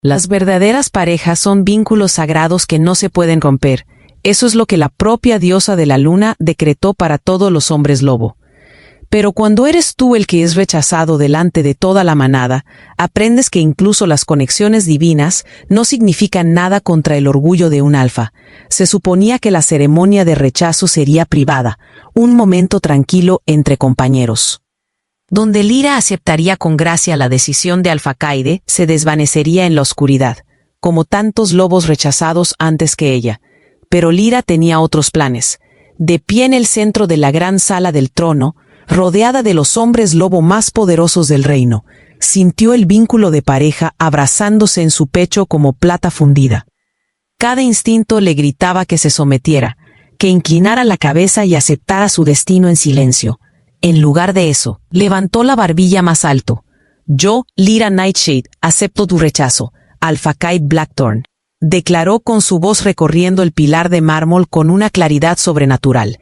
Las verdaderas parejas son vínculos sagrados que no se pueden romper. Eso es lo que la propia diosa de la luna decretó para todos los hombres lobo. Pero cuando eres tú el que es rechazado delante de toda la manada, aprendes que incluso las conexiones divinas no significan nada contra el orgullo de un alfa. Se suponía que la ceremonia de rechazo sería privada, un momento tranquilo entre compañeros, donde Lyra aceptaría con gracia la decisión de Alfacaide, se desvanecería en la oscuridad, como tantos lobos rechazados antes que ella. Pero Lyra tenía otros planes. De pie en el centro de la gran sala del trono, rodeada de los hombres lobo más poderosos del reino, sintió el vínculo de pareja abrazándose en su pecho como plata fundida. Cada instinto le gritaba que se sometiera, que inclinara la cabeza y aceptara su destino en silencio. En lugar de eso, levantó la barbilla más alto. Yo, Lyra Nightshade, acepto tu rechazo, Alfacaide Blackthorn, declaró con su voz recorriendo el pilar de mármol con una claridad sobrenatural.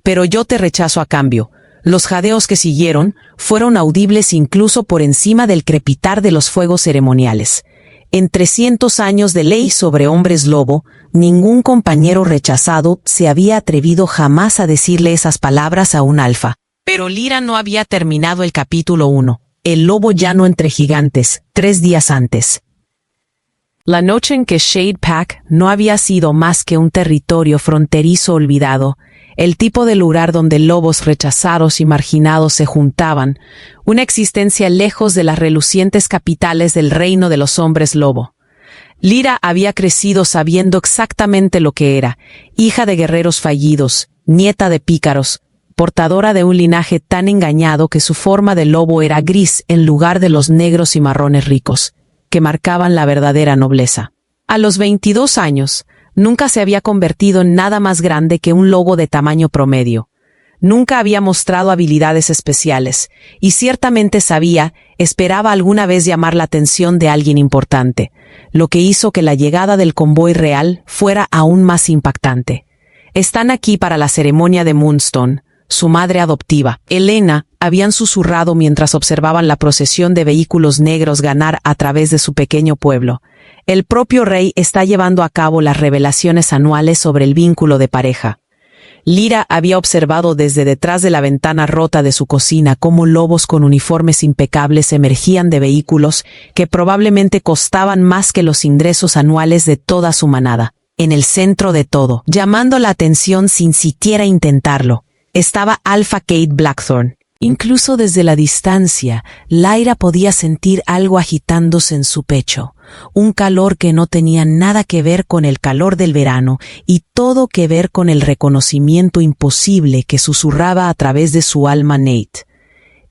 Pero yo te rechazo a cambio. Los jadeos que siguieron fueron audibles incluso por encima del crepitar de los fuegos ceremoniales. En 300 años de ley sobre hombres lobo, ningún compañero rechazado se había atrevido jamás a decirle esas palabras a un alfa. Pero Lyra no había terminado el capítulo 1, el lobo llano entre gigantes, 3 días antes. La noche en que Shade Pack no había sido más que un territorio fronterizo olvidado, el tipo de lugar donde lobos rechazados y marginados se juntaban, una existencia lejos de las relucientes capitales del reino de los hombres lobo. Lyra había crecido sabiendo exactamente lo que era, hija de guerreros fallidos, nieta de pícaros, portadora de un linaje tan engañado que su forma de lobo era gris en lugar de los negros y marrones ricos, que marcaban la verdadera nobleza. A los 22 años, nunca se había convertido en nada más grande que un lobo de tamaño promedio. Nunca había mostrado habilidades especiales, y ciertamente esperaba alguna vez llamar la atención de alguien importante, lo que hizo que la llegada del convoy real fuera aún más impactante. Están aquí para la ceremonia de Moonstone. Su madre adoptiva, Elena, habían susurrado mientras observaban la procesión de vehículos negros ganar a través de su pequeño pueblo. El propio rey está llevando a cabo las revelaciones anuales sobre el vínculo de pareja. Lyra había observado desde detrás de la ventana rota de su cocina cómo lobos con uniformes impecables emergían de vehículos que probablemente costaban más que los ingresos anuales de toda su manada. En el centro de todo, llamando la atención sin siquiera intentarlo, estaba Alfacaide Blackthorn. Incluso desde la distancia, Lyra podía sentir algo agitándose en su pecho, un calor que no tenía nada que ver con el calor del verano y todo que ver con el reconocimiento imposible que susurraba a través de su alma Nate.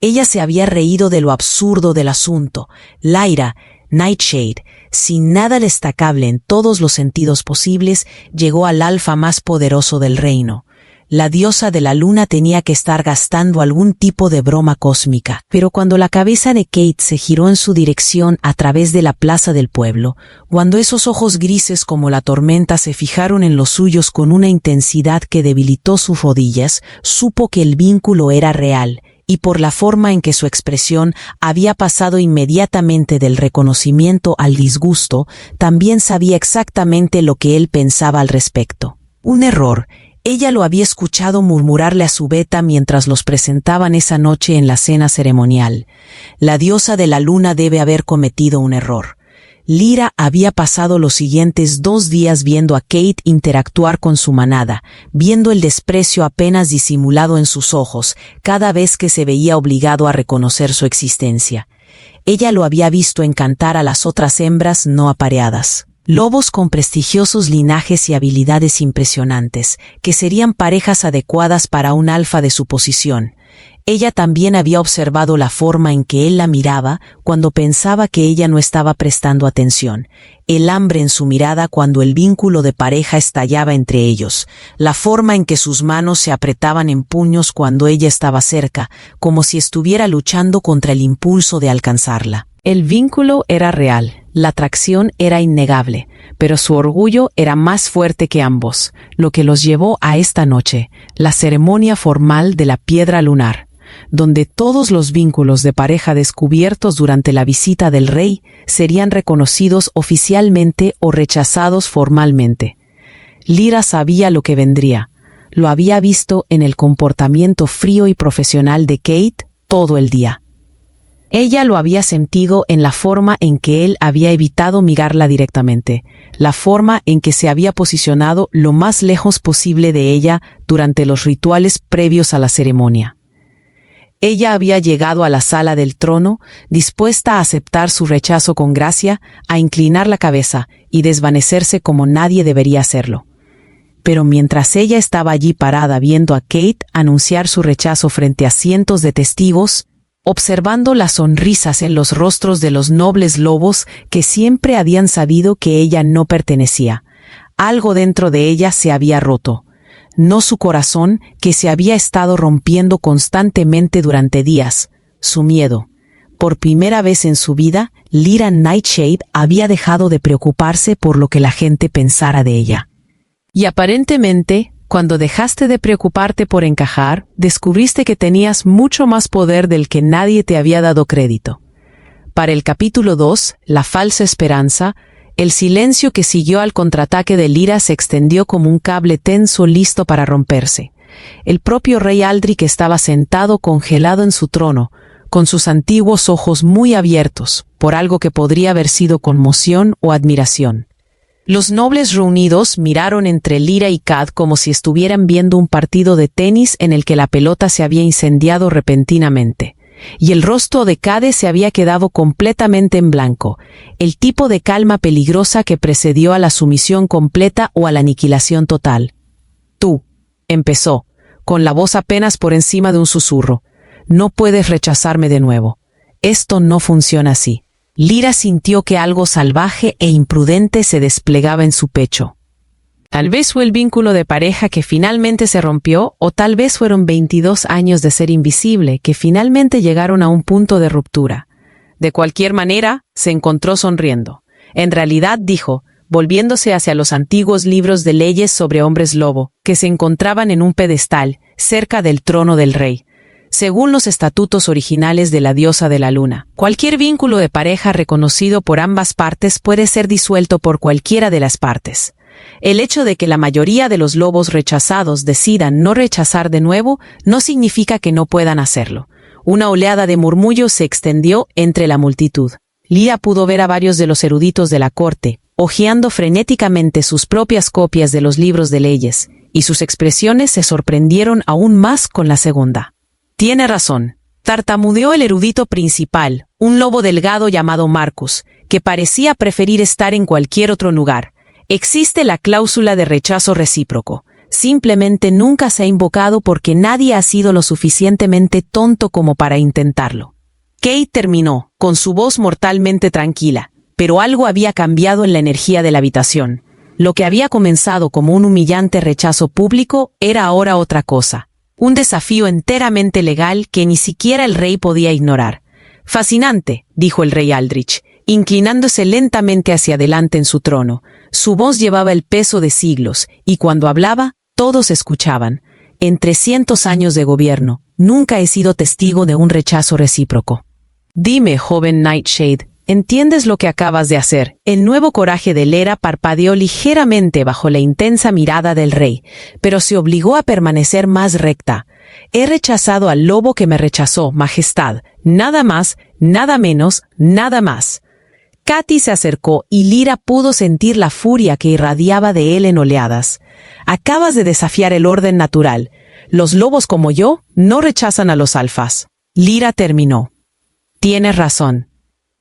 Ella se había reído de lo absurdo del asunto. Lyra, Nightshade, sin nada destacable en todos los sentidos posibles, llegó al alfa más poderoso del reino. La diosa de la luna tenía que estar gastando algún tipo de broma cósmica. Pero cuando la cabeza de Kate se giró en su dirección a través de la plaza del pueblo, cuando esos ojos grises como la tormenta se fijaron en los suyos con una intensidad que debilitó sus rodillas, supo que el vínculo era real, y por la forma en que su expresión había pasado inmediatamente del reconocimiento al disgusto, también sabía exactamente lo que él pensaba al respecto. Un error. Ella lo había escuchado murmurarle a su beta mientras los presentaban esa noche en la cena ceremonial. La diosa de la luna debe haber cometido un error. Lyra había pasado los siguientes 2 días viendo a Kate interactuar con su manada, viendo el desprecio apenas disimulado en sus ojos cada vez que se veía obligado a reconocer su existencia. Ella lo había visto encantar a las otras hembras no apareadas. Lobos con prestigiosos linajes y habilidades impresionantes, que serían parejas adecuadas para un alfa de su posición. Ella también había observado la forma en que él la miraba cuando pensaba que ella no estaba prestando atención, el hambre en su mirada cuando el vínculo de pareja estallaba entre ellos, la forma en que sus manos se apretaban en puños cuando ella estaba cerca, como si estuviera luchando contra el impulso de alcanzarla. El vínculo era real, la atracción era innegable, pero su orgullo era más fuerte que ambos, lo que los llevó a esta noche, la ceremonia formal de la piedra lunar. donde todos los vínculos de pareja descubiertos durante la visita del rey serían reconocidos oficialmente o rechazados formalmente. Lyra sabía lo que vendría. Lo había visto en el comportamiento frío y profesional de Kate todo el día. Ella lo había sentido en la forma en que él había evitado mirarla directamente, la forma en que se había posicionado lo más lejos posible de ella durante los rituales previos a la ceremonia. Ella había llegado a la sala del trono, dispuesta a aceptar su rechazo con gracia, a inclinar la cabeza y desvanecerse como nadie debería hacerlo. Pero mientras ella estaba allí parada viendo a Kate anunciar su rechazo frente a cientos de testigos, observando las sonrisas en los rostros de los nobles lobos que siempre habían sabido que ella no pertenecía, algo dentro de ella se había roto. No su corazón, que se había estado rompiendo constantemente durante días, su miedo. Por primera vez en su vida, Lyra Nightshade había dejado de preocuparse por lo que la gente pensara de ella. Y aparentemente, cuando dejaste de preocuparte por encajar, descubriste que tenías mucho más poder del que nadie te había dado crédito. Para el capítulo 2, La falsa esperanza, el silencio que siguió al contraataque de Lyra se extendió como un cable tenso listo para romperse. El propio rey Aldrich estaba sentado congelado en su trono, con sus antiguos ojos muy abiertos, por algo que podría haber sido conmoción o admiración. Los nobles reunidos miraron entre Lyra y Cad como si estuvieran viendo un partido de tenis en el que la pelota se había incendiado repentinamente. Y el rostro de Cade se había quedado completamente en blanco, el tipo de calma peligrosa que precedió a la sumisión completa o a la aniquilación total. «Tú», empezó, con la voz apenas por encima de un susurro, «no puedes rechazarme de nuevo. Esto no funciona así». Lyra sintió que algo salvaje e imprudente se desplegaba en su pecho. Tal vez fue el vínculo de pareja que finalmente se rompió, o tal vez fueron 22 años de ser invisible que finalmente llegaron a un punto de ruptura. De cualquier manera, se encontró sonriendo. En realidad, dijo, volviéndose hacia los antiguos libros de leyes sobre hombres lobo, que se encontraban en un pedestal, cerca del trono del rey. Según los estatutos originales de la diosa de la luna, cualquier vínculo de pareja reconocido por ambas partes puede ser disuelto por cualquiera de las partes. El hecho de que la mayoría de los lobos rechazados decidan no rechazar de nuevo no significa que no puedan hacerlo. Una oleada de murmullos se extendió entre la multitud. Lyra pudo ver a varios de los eruditos de la corte, hojeando frenéticamente sus propias copias de los libros de leyes, y sus expresiones se sorprendieron aún más con la segunda. «Tiene razón», tartamudeó el erudito principal, un lobo delgado llamado Marcus, que parecía preferir estar en cualquier otro lugar. Existe la cláusula de rechazo recíproco. Simplemente nunca se ha invocado porque nadie ha sido lo suficientemente tonto como para intentarlo. Kate terminó, con su voz mortalmente tranquila, pero algo había cambiado en la energía de la habitación. Lo que había comenzado como un humillante rechazo público era ahora otra cosa. Un desafío enteramente legal que ni siquiera el rey podía ignorar. «Fascinante», dijo el rey Aldrich, inclinándose lentamente hacia adelante en su trono. Su voz llevaba el peso de siglos, y cuando hablaba, todos escuchaban. «En 300 años de gobierno, nunca he sido testigo de un rechazo recíproco». «Dime, joven Nightshade, ¿entiendes lo que acabas de hacer?» El nuevo coraje de Lyra parpadeó ligeramente bajo la intensa mirada del rey, pero se obligó a permanecer más recta. «He rechazado al lobo que me rechazó, Majestad. Nada más, nada menos, nada más». Katy se acercó y Lyra pudo sentir la furia que irradiaba de él en oleadas. «Acabas de desafiar el orden natural. Los lobos como yo no rechazan a los alfas». Lyra terminó. «Tienes razón.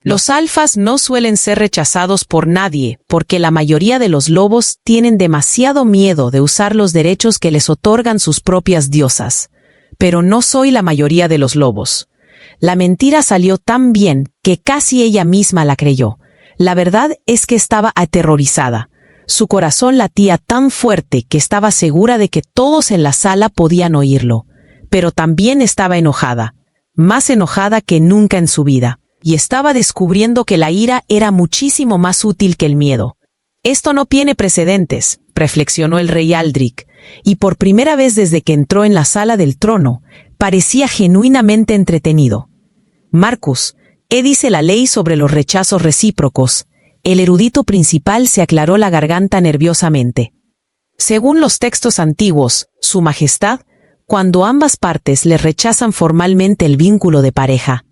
Los alfas no suelen ser rechazados por nadie porque la mayoría de los lobos tienen demasiado miedo de usar los derechos que les otorgan sus propias diosas. Pero no soy la mayoría de los lobos». La mentira salió tan bien que casi ella misma la creyó. La verdad es que estaba aterrorizada. Su corazón latía tan fuerte que estaba segura de que todos en la sala podían oírlo. Pero también estaba enojada, más enojada que nunca en su vida, y estaba descubriendo que la ira era muchísimo más útil que el miedo. «Esto no tiene precedentes», reflexionó el rey Aldrich, y por primera vez desde que entró en la sala del trono, Parecía genuinamente entretenido. Marcus, ¿qué dice la ley sobre los rechazos recíprocos? El erudito principal se aclaró la garganta nerviosamente. Según los textos antiguos, Su Majestad, cuando ambas partes le rechazan formalmente el vínculo de pareja,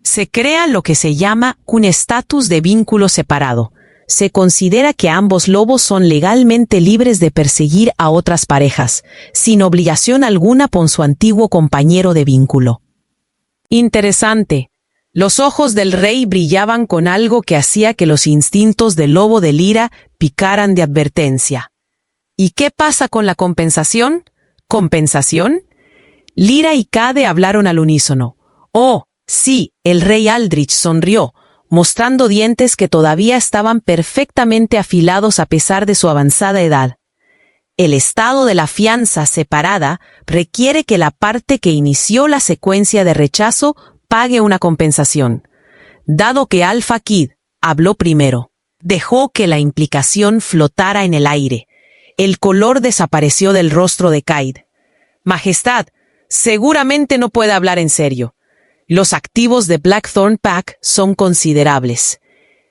se crea lo que se llama un estatus de vínculo separado. Se considera que ambos lobos son legalmente libres de perseguir a otras parejas, sin obligación alguna por su antiguo compañero de vínculo. Interesante. Los ojos del rey brillaban con algo que hacía que los instintos del lobo de Lyra picaran de advertencia. ¿Y qué pasa con la compensación? ¿Compensación? Lyra y Cade hablaron al unísono. Oh, sí, el rey Aldrich sonrió, mostrando dientes que todavía estaban perfectamente afilados a pesar de su avanzada edad. El estado de la fianza separada requiere que la parte que inició la secuencia de rechazo pague una compensación. Dado que Alpha Kid habló primero, dejó que la implicación flotara en el aire. El color desapareció del rostro de Caid. Majestad, seguramente no puede hablar en serio. Los activos de Blackthorn Pack son considerables.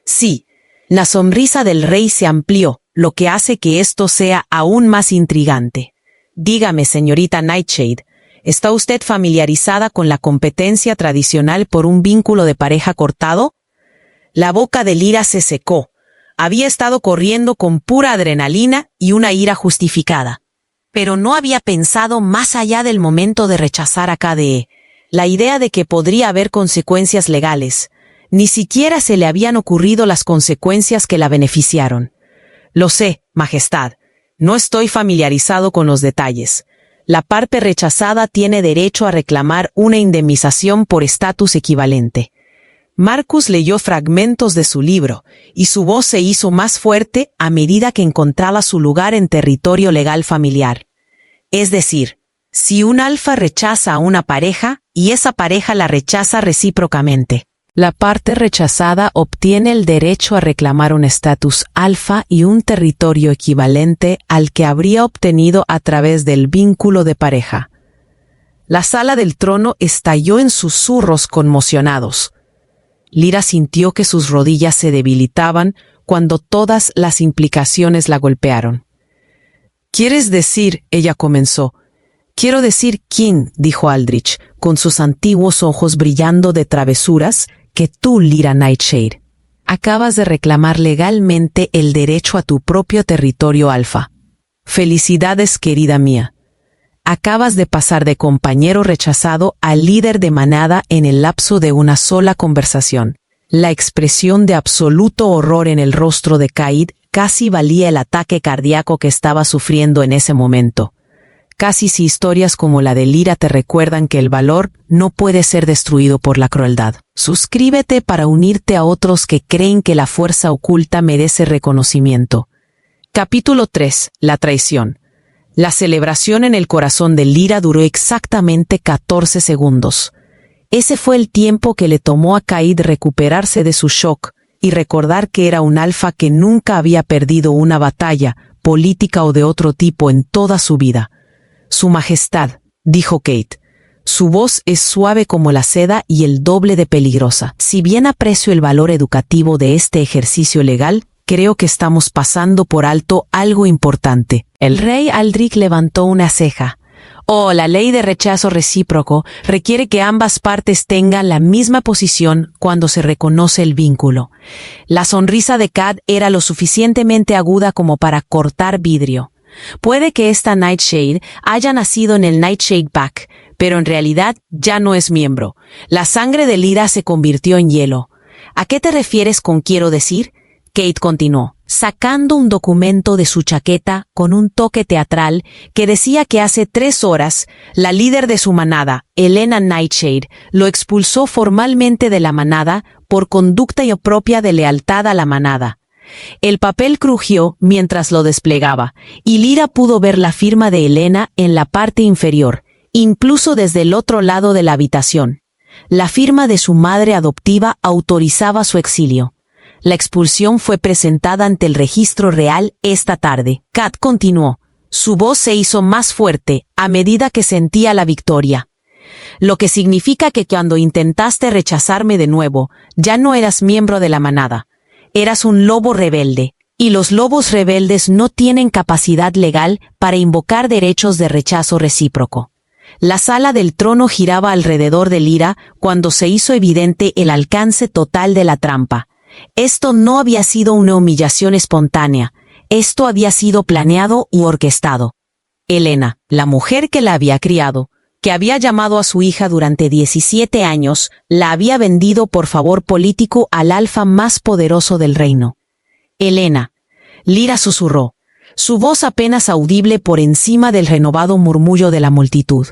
Sí, la sonrisa del rey se amplió, lo que hace que esto sea aún más intrigante. Dígame, señorita Nightshade, ¿está usted familiarizada con la competencia tradicional por un vínculo de pareja cortado? La boca de Lyra se secó. Había estado corriendo con pura adrenalina y una ira justificada. Pero no había pensado más allá del momento de rechazar a Cade. La idea de que podría haber consecuencias legales. Ni siquiera se le habían ocurrido las consecuencias que la beneficiaron. Lo sé, Majestad. No estoy familiarizado con los detalles. La parte rechazada tiene derecho a reclamar una indemnización por estatus equivalente. Marcus leyó fragmentos de su libro, y su voz se hizo más fuerte a medida que encontraba su lugar en territorio legal familiar. Es decir, si un alfa rechaza a una pareja, y esa pareja la rechaza recíprocamente, la parte rechazada obtiene el derecho a reclamar un estatus alfa y un territorio equivalente al que habría obtenido a través del vínculo de pareja. La sala del trono estalló en susurros conmocionados. Lyra sintió que sus rodillas se debilitaban cuando todas las implicaciones la golpearon. «¿Quieres decir?» ella comenzó. «Quiero decir, King», dijo Aldrich, con sus antiguos ojos brillando de travesuras, «que tú, Lyra Nightshade, acabas de reclamar legalmente el derecho a tu propio territorio alfa. Felicidades, querida mía. Acabas de pasar de compañero rechazado a líder de manada en el lapso de una sola conversación». La expresión de absoluto horror en el rostro de Caid casi valía el ataque cardíaco que estaba sufriendo en ese momento. Casi si historias como la de Lyra te recuerdan que el valor no puede ser destruido por la crueldad. Suscríbete para unirte a otros que creen que la fuerza oculta merece reconocimiento. Capítulo 3. La traición. La celebración en el corazón de Lyra duró exactamente 14 segundos. Ese fue el tiempo que le tomó a Caid recuperarse de su shock y recordar que era un alfa que nunca había perdido una batalla, política o de otro tipo en toda su vida. «Su Majestad», dijo Kate. Su voz es suave como la seda y el doble de peligrosa. Si bien aprecio el valor educativo de este ejercicio legal, creo que estamos pasando por alto algo importante. El rey Aldrich levantó una ceja. «Oh, la ley de rechazo recíproco requiere que ambas partes tengan la misma posición cuando se reconoce el vínculo». La sonrisa de Cad era lo suficientemente aguda como para cortar vidrio. Puede que esta Nightshade haya nacido en el Nightshade Pack, pero en realidad ya no es miembro. La sangre de Lyra se convirtió en hielo. ¿A qué te refieres con quiero decir? Kate continuó, sacando un documento de su chaqueta con un toque teatral que decía que hace 3 horas, la líder de su manada, Elena Nightshade, lo expulsó formalmente de la manada por conducta impropia de lealtad a la manada. El papel crujió mientras lo desplegaba, y Lyra pudo ver la firma de Elena en la parte inferior, incluso desde el otro lado de la habitación. La firma de su madre adoptiva autorizaba su exilio. La expulsión fue presentada ante el registro real esta tarde. Kat continuó. Su voz se hizo más fuerte a medida que sentía la victoria. lo que significa que cuando intentaste rechazarme de nuevo, ya no eras miembro de la manada. Eras un lobo rebelde, y los lobos rebeldes no tienen capacidad legal para invocar derechos de rechazo recíproco. La sala del trono giraba alrededor de Lyra cuando se hizo evidente el alcance total de la trampa. Esto no había sido una humillación espontánea, esto había sido planeado y orquestado. Helena, la mujer que la había criado, que había llamado a su hija durante 17 años, la había vendido por favor político al alfa más poderoso del reino. Helena. Lyra susurró, su voz apenas audible por encima del renovado murmullo de la multitud.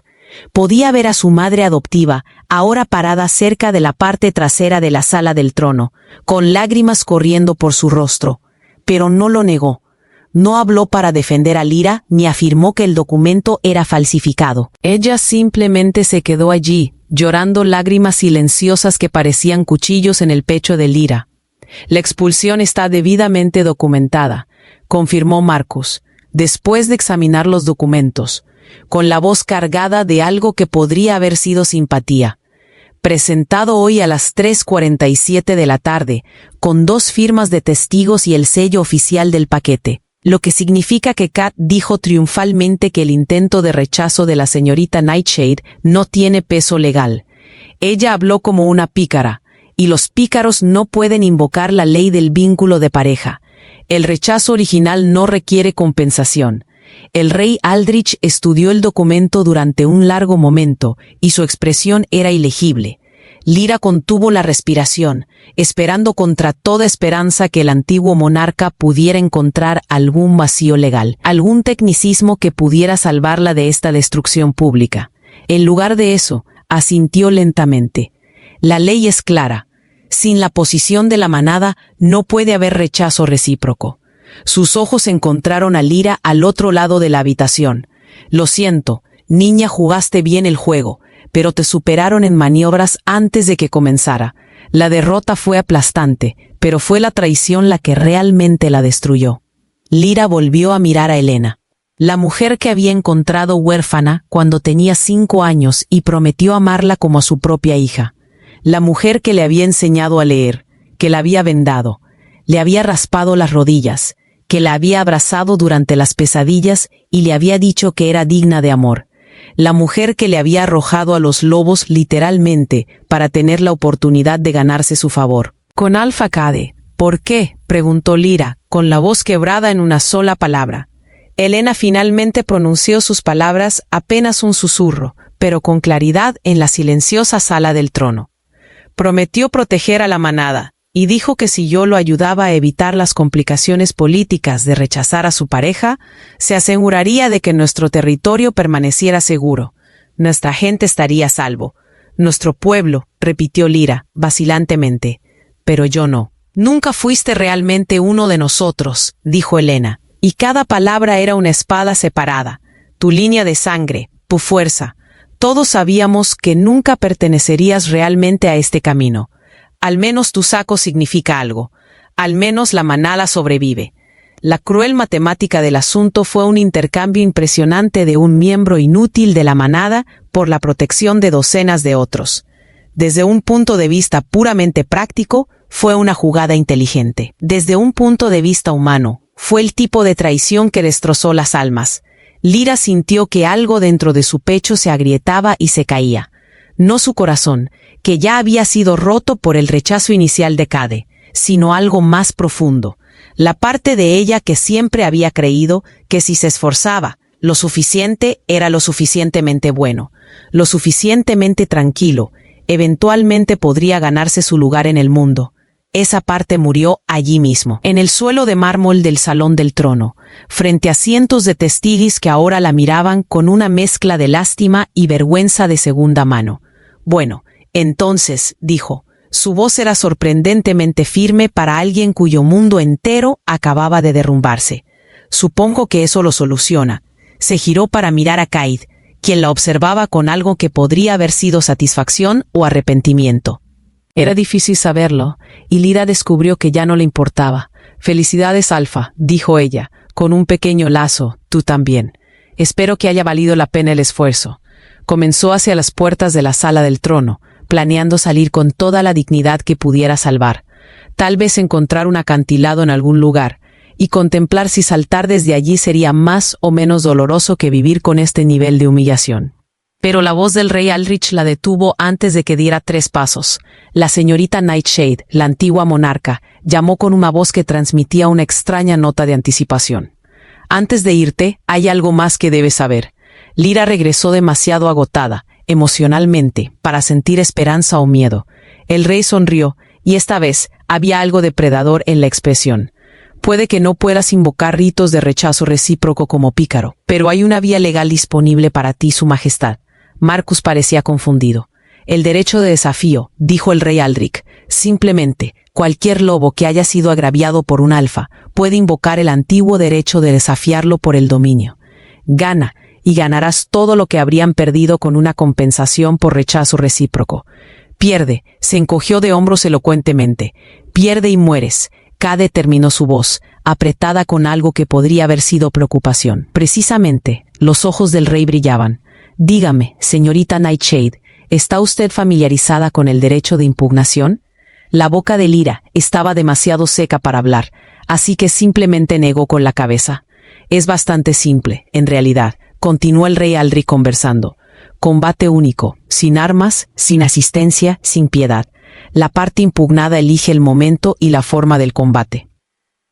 Podía ver a su madre adoptiva, ahora parada cerca de la parte trasera de la sala del trono, con lágrimas corriendo por su rostro, pero no lo negó. No habló para defender a Lyra ni afirmó que el documento era falsificado. Ella simplemente se quedó allí, llorando lágrimas silenciosas que parecían cuchillos en el pecho de Lyra. La expulsión está debidamente documentada, confirmó Marcus, después de examinar los documentos, con la voz cargada de algo que podría haber sido simpatía. Presentado hoy a las 3:47 de la tarde, con 2 firmas de testigos y el sello oficial del paquete. Lo que significa que Kat dijo triunfalmente que el intento de rechazo de la señorita Nightshade no tiene peso legal. Ella habló como una pícara, y los pícaros no pueden invocar la ley del vínculo de pareja. El rechazo original no requiere compensación. El rey Aldrich estudió el documento durante un largo momento, y su expresión era ilegible. Lyra contuvo la respiración, esperando contra toda esperanza que el antiguo monarca pudiera encontrar algún vacío legal, algún tecnicismo que pudiera salvarla de esta destrucción pública. En lugar de eso, asintió lentamente. La ley es clara. Sin la posición de la manada no puede haber rechazo recíproco. Sus ojos encontraron a Lyra al otro lado de la habitación. Lo siento, niña, jugaste bien el juego, pero te superaron en maniobras antes de que comenzara. La derrota fue aplastante, pero fue la traición la que realmente la destruyó. Lyra volvió a mirar a Helena, la mujer que había encontrado huérfana cuando tenía 5 años y prometió amarla como a su propia hija. La mujer que le había enseñado a leer, que la había vendado, le había raspado las rodillas, que la había abrazado durante las pesadillas y le había dicho que era digna de amor. La mujer que le había arrojado a los lobos literalmente para tener la oportunidad de ganarse su favor. Con Alfa Cade, ¿por qué?, preguntó Lyra, con la voz quebrada en una sola palabra. Helena finalmente pronunció sus palabras, apenas un susurro, pero con claridad en la silenciosa sala del trono. Prometió proteger a la manada, y dijo que si yo lo ayudaba a evitar las complicaciones políticas de rechazar a su pareja, se aseguraría de que nuestro territorio permaneciera seguro. Nuestra gente estaría a salvo. Nuestro pueblo, repitió Lyra, vacilantemente. Pero yo no. Nunca fuiste realmente uno de nosotros, dijo Helena, y cada palabra era una espada separada. Tu línea de sangre, tu fuerza. Todos sabíamos que nunca pertenecerías realmente a este camino. Al menos tu saco significa algo. Al menos la manada sobrevive. La cruel matemática del asunto fue un intercambio impresionante de un miembro inútil de la manada por la protección de docenas de otros. Desde un punto de vista puramente práctico, fue una jugada inteligente. Desde un punto de vista humano, fue el tipo de traición que destrozó las almas. Lyra sintió que algo dentro de su pecho se agrietaba y se caía. No su corazón, que ya había sido roto por el rechazo inicial de Cade, sino algo más profundo. La parte de ella que siempre había creído que si se esforzaba lo suficiente era lo suficientemente bueno, lo suficientemente tranquilo, eventualmente podría ganarse su lugar en el mundo. Esa parte murió allí mismo, en el suelo de mármol del salón del trono, frente a cientos de testigos que ahora la miraban con una mezcla de lástima y vergüenza de segunda mano. Bueno, entonces, dijo, su voz era sorprendentemente firme para alguien cuyo mundo entero acababa de derrumbarse. Supongo que eso lo soluciona. Se giró para mirar a Caid, quien la observaba con algo que podría haber sido satisfacción o arrepentimiento. Era difícil saberlo, y Lyra descubrió que ya no le importaba. «Felicidades, Alfa», dijo ella, con un pequeño lazo, «tú también. Espero que haya valido la pena el esfuerzo». Comenzó hacia las puertas de la sala del trono, planeando salir con toda la dignidad que pudiera salvar. Tal vez encontrar un acantilado en algún lugar, y contemplar si saltar desde allí sería más o menos doloroso que vivir con este nivel de humillación. Pero la voz del rey Aldrich la detuvo antes de que diera 3 pasos. La señorita Nightshade, la antigua monarca, llamó con una voz que transmitía una extraña nota de anticipación. Antes de irte, hay algo más que debes saber. Lyra regresó demasiado agotada, emocionalmente, para sentir esperanza o miedo. El rey sonrió, y esta vez había algo depredador en la expresión. Puede que no puedas invocar ritos de rechazo recíproco como pícaro, pero hay una vía legal disponible para ti, su majestad. Marcus parecía confundido. El derecho de desafío, dijo el rey Aldrich. Simplemente, cualquier lobo que haya sido agraviado por un alfa puede invocar el antiguo derecho de desafiarlo por el dominio. Gana, y ganarás todo lo que habrían perdido con una compensación por rechazo recíproco. Pierde, se encogió de hombros elocuentemente. Pierde y mueres. Cade terminó su voz, apretada con algo que podría haber sido preocupación. Precisamente, los ojos del rey brillaban. Dígame, señorita Nightshade, ¿está usted familiarizada con el derecho de impugnación? La boca de Lyra estaba demasiado seca para hablar, así que simplemente negó con la cabeza. Es bastante simple, en realidad, continuó el rey Aldrich conversando. Combate único, sin armas, sin asistencia, sin piedad. La parte impugnada elige el momento y la forma del combate.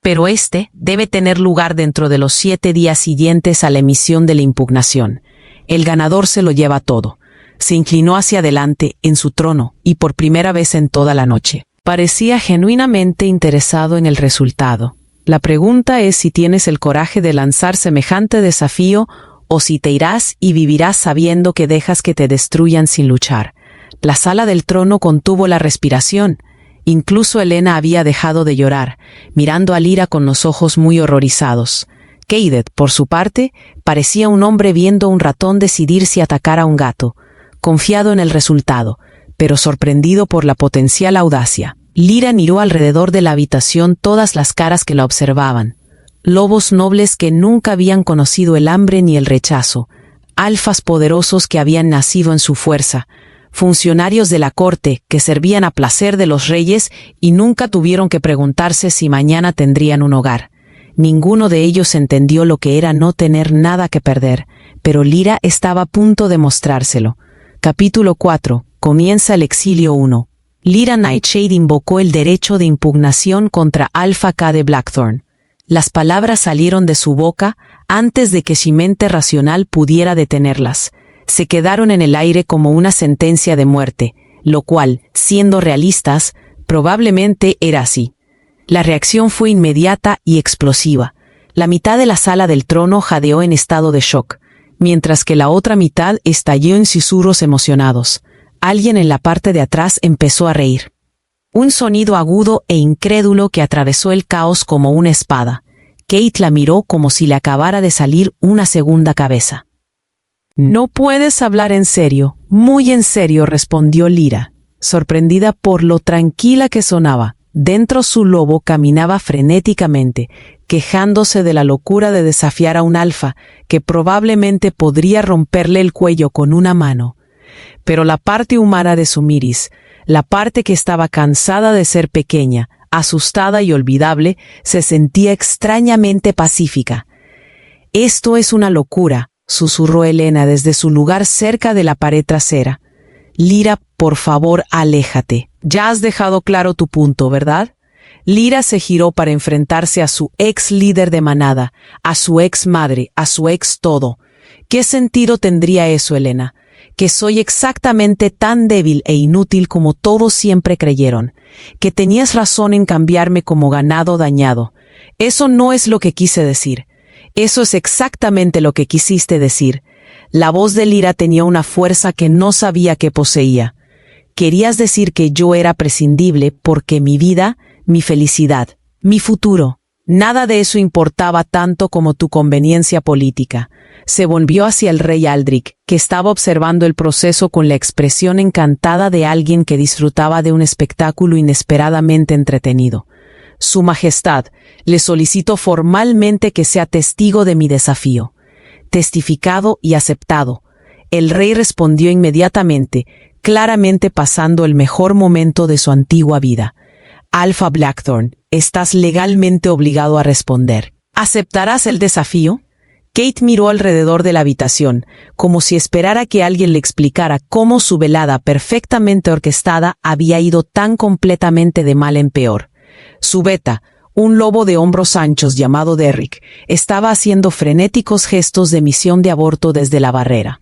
Pero este debe tener lugar dentro de los 7 días siguientes a la emisión de la impugnación. El ganador se lo lleva todo. Se inclinó hacia adelante en su trono y por primera vez en toda la noche. Parecía genuinamente interesado en el resultado. La pregunta es si tienes el coraje de lanzar semejante desafío o si te irás y vivirás sabiendo que dejas que te destruyan sin luchar. La sala del trono contuvo la respiración. Incluso Helena había dejado de llorar, mirando a Lyra con los ojos muy horrorizados. Cadet, por su parte, parecía un hombre viendo un ratón decidir si atacar a un gato, confiado en el resultado, pero sorprendido por la potencial audacia. Lyra miró alrededor de la habitación todas las caras que la observaban. Lobos nobles que nunca habían conocido el hambre ni el rechazo, alfas poderosos que habían nacido en su fuerza, funcionarios de la corte que servían a placer de los reyes y nunca tuvieron que preguntarse si mañana tendrían un hogar. Ninguno de ellos entendió lo que era no tener nada que perder, pero Lyra estaba a punto de mostrárselo. Capítulo 4. Comienza el exilio 1. Lyra Nightshade invocó el derecho de impugnación contra Alpha K de Blackthorn. Las palabras salieron de su boca antes de que su mente racional pudiera detenerlas. Se quedaron en el aire como una sentencia de muerte, lo cual, siendo realistas, probablemente era así. La reacción fue inmediata y explosiva. La mitad de la sala del trono jadeó en estado de shock, mientras que la otra mitad estalló en susurros emocionados. Alguien en la parte de atrás empezó a reír. Un sonido agudo e incrédulo que atravesó el caos como una espada. Kate la miró como si le acabara de salir una segunda cabeza. «No puedes hablar en serio, muy en serio», respondió Lyra, sorprendida por lo tranquila que sonaba. Dentro su lobo caminaba frenéticamente, quejándose de la locura de desafiar a un alfa que probablemente podría romperle el cuello con una mano. Pero la parte humana de su Miris, la parte que estaba cansada de ser pequeña, asustada y olvidable, se sentía extrañamente pacífica. «Esto es una locura», susurró Helena desde su lugar cerca de la pared trasera. «Lyra, por favor, aléjate. Ya has dejado claro tu punto, ¿verdad?» Lyra se giró para enfrentarse a su ex líder de manada, a su ex madre, a su ex todo. ¿Qué sentido tendría eso, Helena? Que soy exactamente tan débil e inútil como todos siempre creyeron. Que tenías razón en cambiarme como ganado dañado. Eso no es lo que quise decir. Eso es exactamente lo que quisiste decir. La voz de Lyra tenía una fuerza que no sabía que poseía. Querías decir que yo era prescindible porque mi vida, mi felicidad, mi futuro, nada de eso importaba tanto como tu conveniencia política. Se volvió hacia el rey Aldrich, que estaba observando el proceso con la expresión encantada de alguien que disfrutaba de un espectáculo inesperadamente entretenido. «Su Majestad, le solicito formalmente que sea testigo de mi desafío». Testificado y aceptado. El rey respondió inmediatamente, claramente pasando el mejor momento de su antigua vida. Alpha Blackthorn, estás legalmente obligado a responder. ¿Aceptarás el desafío? Kate miró alrededor de la habitación, como si esperara que alguien le explicara cómo su velada perfectamente orquestada había ido tan completamente de mal en peor. Su beta, un lobo de hombros anchos llamado Derrick, estaba haciendo frenéticos gestos de misión de aborto desde la barrera.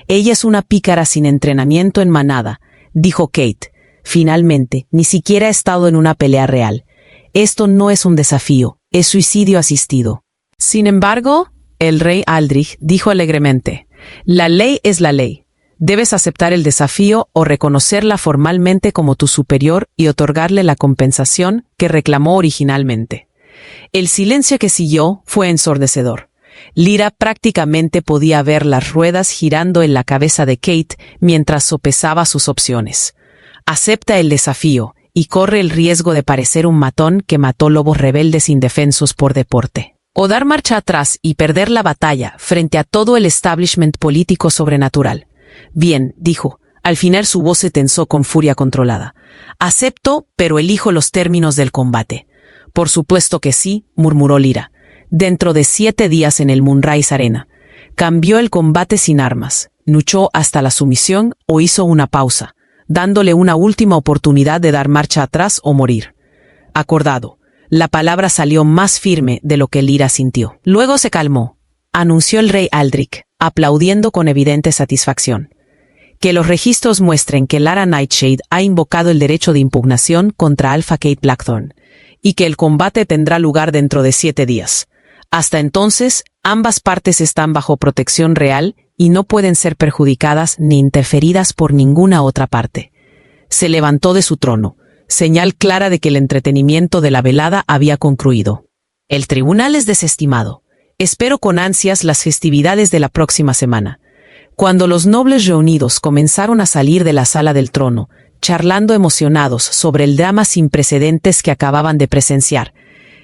Ella es una pícara sin entrenamiento en manada, dijo Kate. Finalmente, ni siquiera ha estado en una pelea real. Esto no es un desafío, es suicidio asistido. Sin embargo, el rey Aldrich dijo alegremente, la ley es la ley. Debes aceptar el desafío o reconocerla formalmente como tu superior y otorgarle la compensación que reclamó originalmente. El silencio que siguió fue ensordecedor. Lyra prácticamente podía ver las ruedas girando en la cabeza de Kate mientras sopesaba sus opciones. Acepta el desafío y corre el riesgo de parecer un matón que mató lobos rebeldes indefensos por deporte. O dar marcha atrás y perder la batalla frente a todo el establishment político sobrenatural. Bien, dijo. Al final su voz se tensó con furia controlada. Acepto, pero elijo los términos del combate. Por supuesto que sí, murmuró Lyra. Dentro de 7 días en el Moonrise Arena. Cambió el combate sin armas. Luchó hasta la sumisión o hizo una pausa, dándole una última oportunidad de dar marcha atrás o morir. Acordado. La palabra salió más firme de lo que Lyra sintió. Luego se calmó, anunció el rey Aldrich, aplaudiendo con evidente satisfacción. Que los registros muestren que Lara Nightshade ha invocado el derecho de impugnación contra Alpha Kate Blackthorn, y que el combate tendrá lugar dentro de 7 días. Hasta entonces, ambas partes están bajo protección real y no pueden ser perjudicadas ni interferidas por ninguna otra parte. Se levantó de su trono, señal clara de que el entretenimiento de la velada había concluido. El tribunal es desestimado. Espero con ansias las festividades de la próxima semana. Cuando los nobles reunidos comenzaron a salir de la sala del trono, charlando emocionados sobre el drama sin precedentes que acababan de presenciar,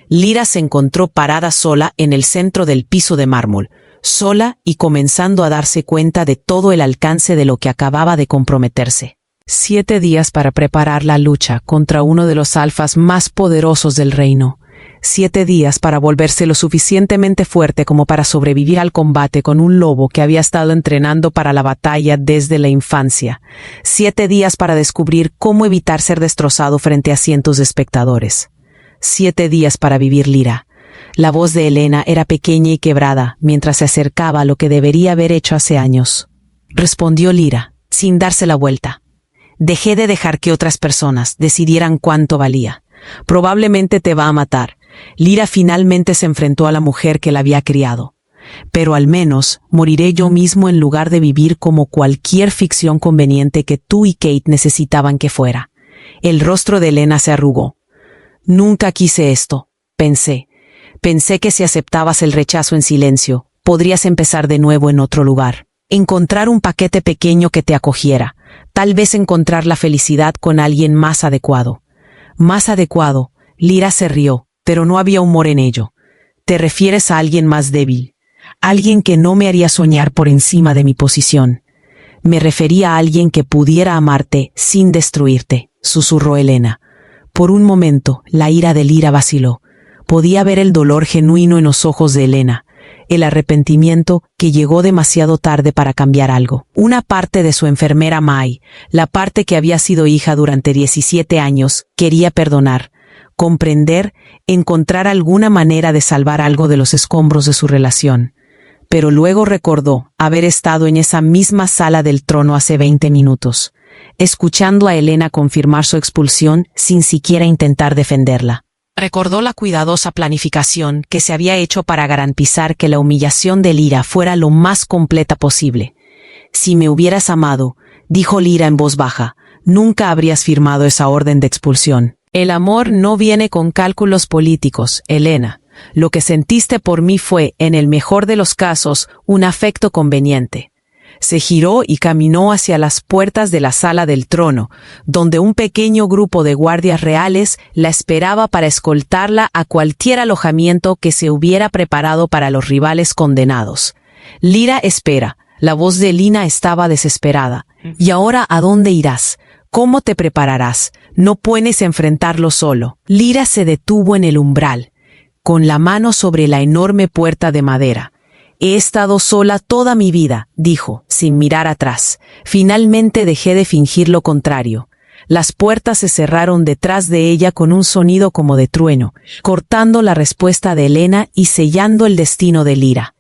Lyra se encontró parada sola en el centro del piso de mármol, sola y comenzando a darse cuenta de todo el alcance de lo que acababa de comprometerse. 7 días para preparar la lucha contra uno de los alfas más poderosos del reino. 7 días para volverse lo suficientemente fuerte como para sobrevivir al combate con un lobo que había estado entrenando para la batalla desde la infancia. 7 días para descubrir cómo evitar ser destrozado frente a cientos de espectadores. 7 días para vivir Lyra. La voz de Helena era pequeña y quebrada mientras se acercaba a lo que debería haber hecho hace años. Respondió Lyra, sin darse la vuelta. Dejé de dejar que otras personas decidieran cuánto valía. Probablemente te va a matar. Lyra finalmente se enfrentó a la mujer que la había criado. Pero al menos moriré yo mismo en lugar de vivir como cualquier ficción conveniente que tú y Kate necesitaban que fuera. El rostro de Helena se arrugó. Nunca quise esto, pensé. Pensé que si aceptabas el rechazo en silencio, podrías empezar de nuevo en otro lugar. Encontrar un paquete pequeño que te acogiera. Tal vez encontrar la felicidad con alguien más adecuado. Más adecuado. Lyra se rió, pero no había humor en ello. ¿Te refieres a alguien más débil? Alguien que no me haría soñar por encima de mi posición. Me refería a alguien que pudiera amarte sin destruirte, susurró Helena. Por un momento, la ira de Lyra vaciló. Podía ver el dolor genuino en los ojos de Helena. El arrepentimiento que llegó demasiado tarde para cambiar algo. Una parte de su enfermera Mai, la parte que había sido hija durante 17 años, quería perdonar, comprender, encontrar alguna manera de salvar algo de los escombros de su relación. Pero luego recordó haber estado en esa misma sala del trono hace 20 minutos, escuchando a Helena confirmar su expulsión sin siquiera intentar defenderla. Recordó la cuidadosa planificación que se había hecho para garantizar que la humillación de Lyra fuera lo más completa posible. Si me hubieras amado, dijo Lyra en voz baja, nunca habrías firmado esa orden de expulsión. El amor no viene con cálculos políticos, Helena. Lo que sentiste por mí fue, en el mejor de los casos, un afecto conveniente. Se giró y caminó hacia las puertas de la sala del trono, donde un pequeño grupo de guardias reales la esperaba para escoltarla a cualquier alojamiento que se hubiera preparado para los rivales condenados. Lyra espera, La voz de Lina estaba desesperada. ¿Y ahora a dónde irás? ¿Cómo te prepararás? No puedes enfrentarlo solo. Lyra se detuvo en el umbral, con la mano sobre la enorme puerta de madera. He estado sola toda mi vida, dijo, sin mirar atrás. Finalmente dejé de fingir lo contrario. Las puertas se cerraron detrás de ella con un sonido como de trueno, cortando la respuesta de Helena y sellando el destino de Lyra.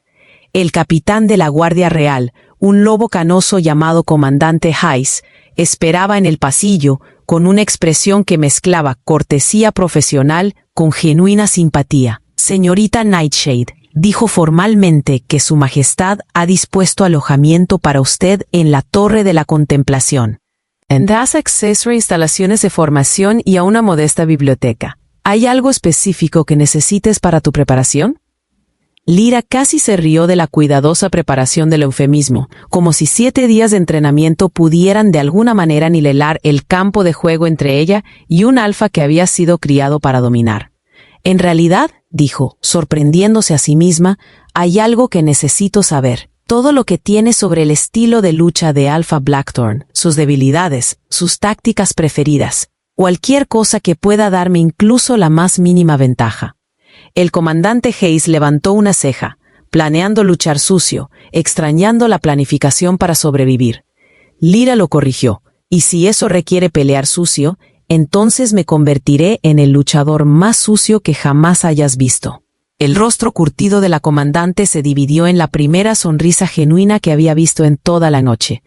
El capitán de la Guardia Real, un lobo canoso llamado Comandante Hayes, esperaba en el pasillo con una expresión que mezclaba cortesía profesional con genuina simpatía. Señorita Nightshade, dijo formalmente que Su Majestad ha dispuesto alojamiento para usted en la Torre de la Contemplación. Das acceso a instalaciones de formación y a una modesta biblioteca. ¿Hay algo específico que necesites para tu preparación? Lyra casi se rió de la cuidadosa preparación del eufemismo, como si 7 días de entrenamiento pudieran de alguna manera nivelar el campo de juego entre ella y un alfa que había sido criado para dominar. En realidad, dijo, sorprendiéndose a sí misma, hay algo que necesito saber. Todo lo que tiene sobre el estilo de lucha de Alpha Blackthorn, sus debilidades, sus tácticas preferidas, cualquier cosa que pueda darme incluso la más mínima ventaja. El comandante Hayes levantó una ceja, planeando luchar sucio, extrañando la planificación para sobrevivir. Lyra lo corrigió, y si eso requiere pelear sucio, entonces me convertiré en el luchador más sucio que jamás hayas visto. El rostro curtido de la comandante se dividió en la primera sonrisa genuina que había visto en toda la noche.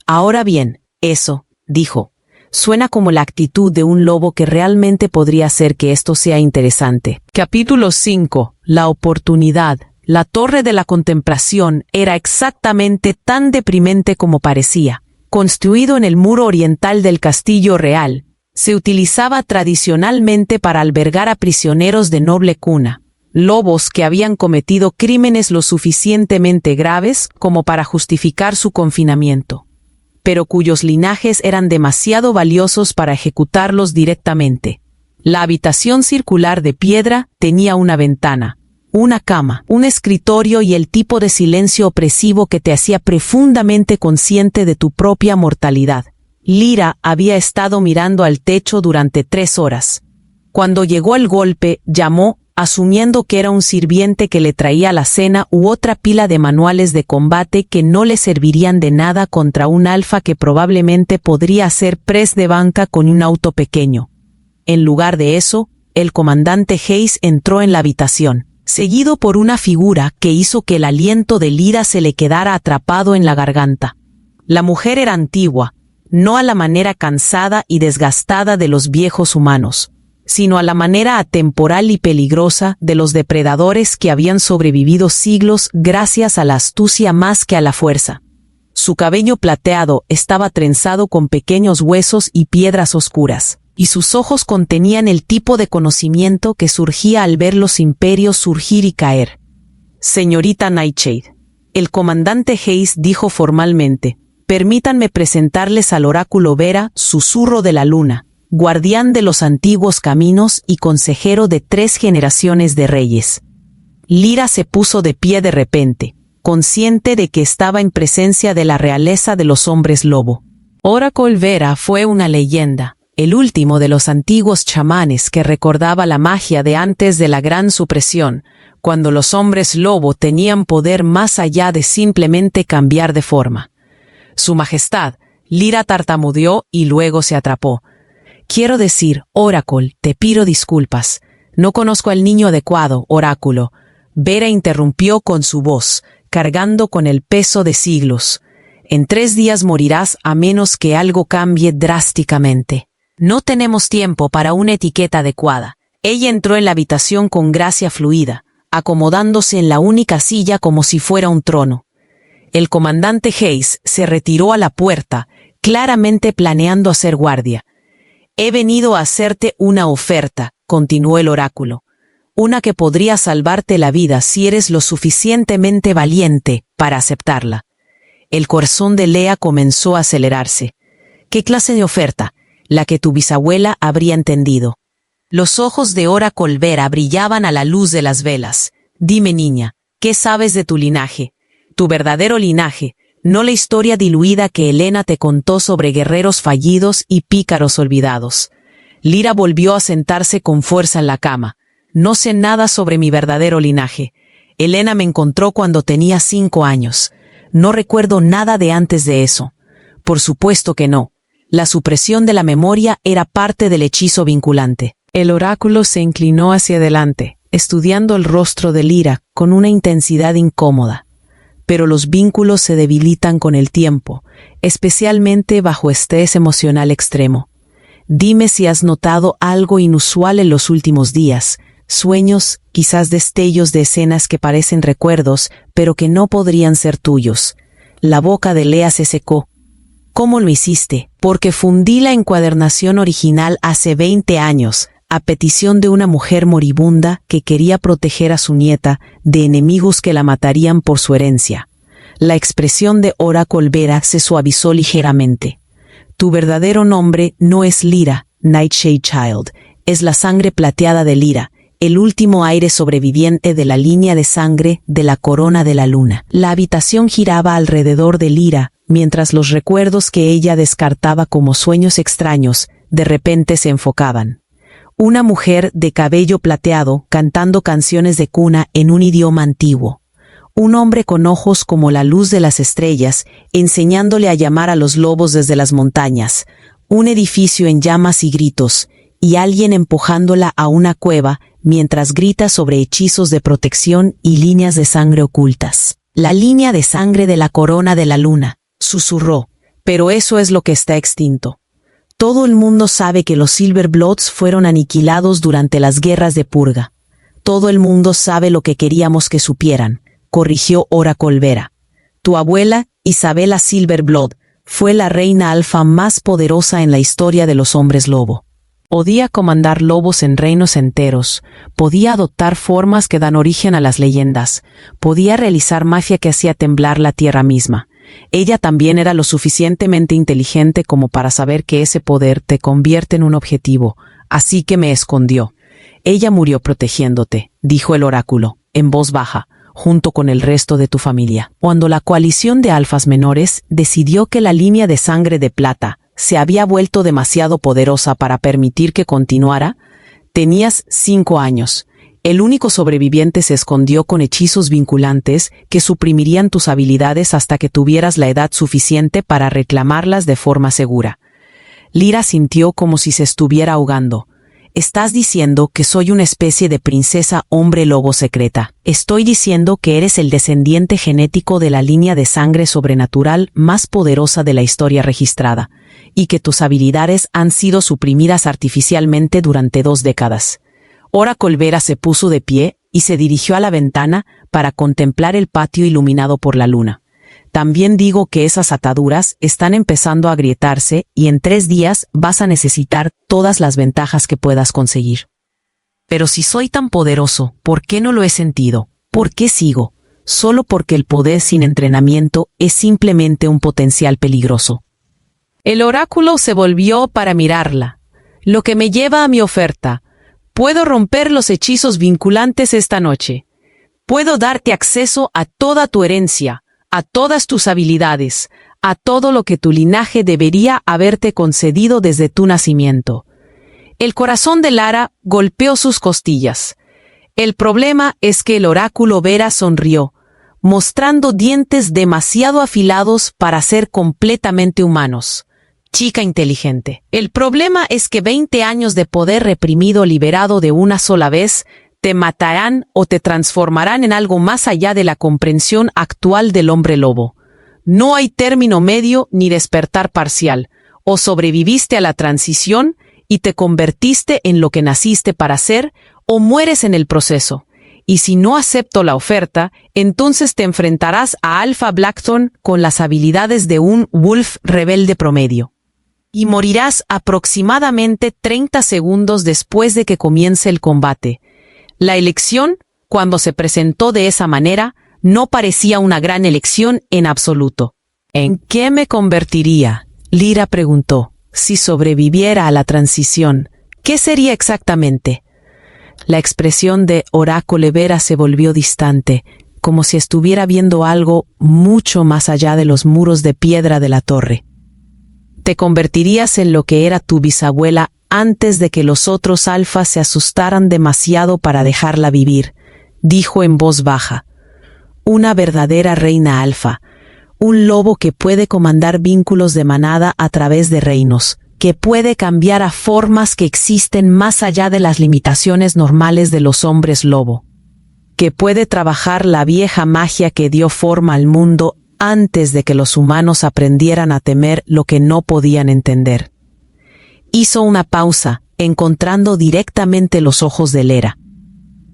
Ahora bien, eso, dijo, suena como la actitud de un lobo que realmente podría hacer que esto sea interesante. Capítulo 5. La oportunidad. La Torre de la Contemplación era exactamente tan deprimente como parecía. Construido en el muro oriental del Castillo Real, se utilizaba tradicionalmente para albergar a prisioneros de noble cuna, lobos que habían cometido crímenes lo suficientemente graves como para justificar su confinamiento, pero cuyos linajes eran demasiado valiosos para ejecutarlos directamente. La habitación circular de piedra tenía una ventana, una cama, un escritorio y el tipo de silencio opresivo que te hacía profundamente consciente de tu propia mortalidad. Lyra había estado mirando al techo durante 3 horas. Cuando llegó el golpe, llamó, asumiendo que era un sirviente que le traía la cena u otra pila de manuales de combate que no le servirían de nada contra un alfa que probablemente podría hacer press de banca con un auto pequeño. En lugar de eso, el comandante Hayes entró en la habitación, seguido por una figura que hizo que el aliento de Lyra se le quedara atrapado en la garganta. La mujer era antigua, no a la manera cansada y desgastada de los viejos humanos, sino a la manera atemporal y peligrosa de los depredadores que habían sobrevivido siglos gracias a la astucia más que a la fuerza. Su cabello plateado estaba trenzado con pequeños huesos y piedras oscuras, y sus ojos contenían el tipo de conocimiento que surgía al ver los imperios surgir y caer. Señorita Nightshade, el comandante Hayes dijo formalmente, permítanme presentarles al oráculo Vera, susurro de la luna, guardián de los antiguos caminos y consejero de 3 generaciones de reyes. Lyra se puso de pie de repente, consciente de que estaba en presencia de la realeza de los hombres lobo. Oracle Vera fue una leyenda, el último de los antiguos chamanes que recordaba la magia de antes de la gran supresión, cuando los hombres lobo tenían poder más allá de simplemente cambiar de forma. Su Majestad, Lyra tartamudeó y luego se atrapó. Quiero decir, Oracle, te pido disculpas. No conozco al niño adecuado, oráculo. Vera interrumpió con su voz, cargando con el peso de siglos. En 3 días morirás a menos que algo cambie drásticamente. No tenemos tiempo para una etiqueta adecuada. Ella entró en la habitación con gracia fluida, acomodándose en la única silla como si fuera un trono. El comandante Hayes se retiró a la puerta, claramente planeando hacer guardia. He venido a hacerte una oferta, continuó el oráculo. Una que podría salvarte la vida si eres lo suficientemente valiente para aceptarla. El corazón de Lea comenzó a acelerarse. ¿Qué clase de oferta? La que tu bisabuela habría entendido. Los ojos de Oracle Vera brillaban a la luz de las velas. Dime, niña, ¿qué sabes de tu linaje? Tu verdadero linaje, no la historia diluida que Helena te contó sobre guerreros fallidos y pícaros olvidados. Lyra volvió a sentarse con fuerza en la cama. No sé nada sobre mi verdadero linaje. Helena me encontró cuando tenía 5 años. No recuerdo nada de antes de eso. Por supuesto que no. La supresión de la memoria era parte del hechizo vinculante. El oráculo se inclinó hacia adelante, estudiando el rostro de Lyra con una intensidad incómoda. Pero los vínculos se debilitan con el tiempo, especialmente bajo estrés emocional extremo. Dime si has notado algo inusual en los últimos días, sueños, quizás destellos de escenas que parecen recuerdos, pero que no podrían ser tuyos. La boca de Lea se secó. ¿Cómo lo hiciste? Porque fundí la encuadernación original hace 20 años, a petición de una mujer moribunda que quería proteger a su nieta de enemigos que la matarían por su herencia. La expresión de Oracle Vera se suavizó ligeramente. Tu verdadero nombre no es Lyra, Nightshade Child, es la sangre plateada de Lyra, el último aire sobreviviente de la línea de sangre de la corona de la luna. La habitación giraba alrededor de Lyra, mientras los recuerdos que ella descartaba como sueños extraños, de repente se enfocaban. Una mujer de cabello plateado cantando canciones de cuna en un idioma antiguo. Un hombre con ojos como la luz de las estrellas, enseñándole a llamar a los lobos desde las montañas. Un edificio en llamas y gritos, y alguien empujándola a una cueva mientras grita sobre hechizos de protección y líneas de sangre ocultas. La línea de sangre de la corona de la luna, susurró, pero eso es lo que está extinto. Todo el mundo sabe que los Silverbloods fueron aniquilados durante las guerras de purga. Todo el mundo sabe lo que queríamos que supieran, corrigió Oracle Vera. Tu abuela, Isabella Silverblood, fue la reina alfa más poderosa en la historia de los hombres lobo. Podía comandar lobos en reinos enteros, podía adoptar formas que dan origen a las leyendas, podía realizar magia que hacía temblar la tierra misma. Ella también era lo suficientemente inteligente como para saber que ese poder te convierte en un objetivo, así que me escondió. Ella murió protegiéndote, dijo el oráculo, en voz baja, junto con el resto de tu familia. Cuando la coalición de alfas menores decidió que la línea de sangre de plata se había vuelto demasiado poderosa para permitir que continuara, tenías 5 años. El único sobreviviente se escondió con hechizos vinculantes que suprimirían tus habilidades hasta que tuvieras la edad suficiente para reclamarlas de forma segura. Lyra sintió como si se estuviera ahogando. Estás diciendo que soy una especie de princesa hombre lobo secreta. Estoy diciendo que eres el descendiente genético de la línea de sangre sobrenatural más poderosa de la historia registrada, y que tus habilidades han sido suprimidas artificialmente durante 2 décadas. Oracle Vera se puso de pie y se dirigió a la ventana para contemplar el patio iluminado por la luna. También digo que esas ataduras están empezando a agrietarse y en 3 días vas a necesitar todas las ventajas que puedas conseguir. Pero si soy tan poderoso, ¿por qué no lo he sentido? ¿Por qué sigo? Solo porque el poder sin entrenamiento es simplemente un potencial peligroso. El oráculo se volvió para mirarla. Lo que me lleva a mi oferta. Puedo romper los hechizos vinculantes esta noche. Puedo darte acceso a toda tu herencia, a todas tus habilidades, a todo lo que tu linaje debería haberte concedido desde tu nacimiento. El corazón de Lara golpeó sus costillas. El problema es que el oráculo Vera sonrió, mostrando dientes demasiado afilados para ser completamente humanos. Chica inteligente. El problema es que 20 años de poder reprimido liberado de una sola vez te matarán o te transformarán en algo más allá de la comprensión actual del hombre lobo. No hay término medio ni despertar parcial. O sobreviviste a la transición y te convertiste en lo que naciste para ser, o mueres en el proceso. Y si no acepto la oferta, entonces te enfrentarás a Alpha Blackthorn con las habilidades de un Wolf rebelde promedio. Y morirás aproximadamente 30 segundos después de que comience el combate. La elección, cuando se presentó de esa manera, no parecía una gran elección en absoluto. ¿En qué me convertiría? Lyra preguntó. Si sobreviviera a la transición, ¿qué sería exactamente? La expresión de Oracle Vera se volvió distante. como si estuviera viendo algo mucho más allá de los muros de piedra de la torre. Te convertirías en lo que era tu bisabuela antes de que los otros alfas se asustaran demasiado para dejarla vivir, dijo en voz baja. Una verdadera reina alfa, un lobo que puede comandar vínculos de manada a través de reinos, que puede cambiar a formas que existen más allá de las limitaciones normales de los hombres lobo, que puede trabajar la vieja magia que dio forma al mundo antes de que los humanos aprendieran a temer lo que no podían entender. Hizo una pausa, encontrando directamente los ojos de Lera.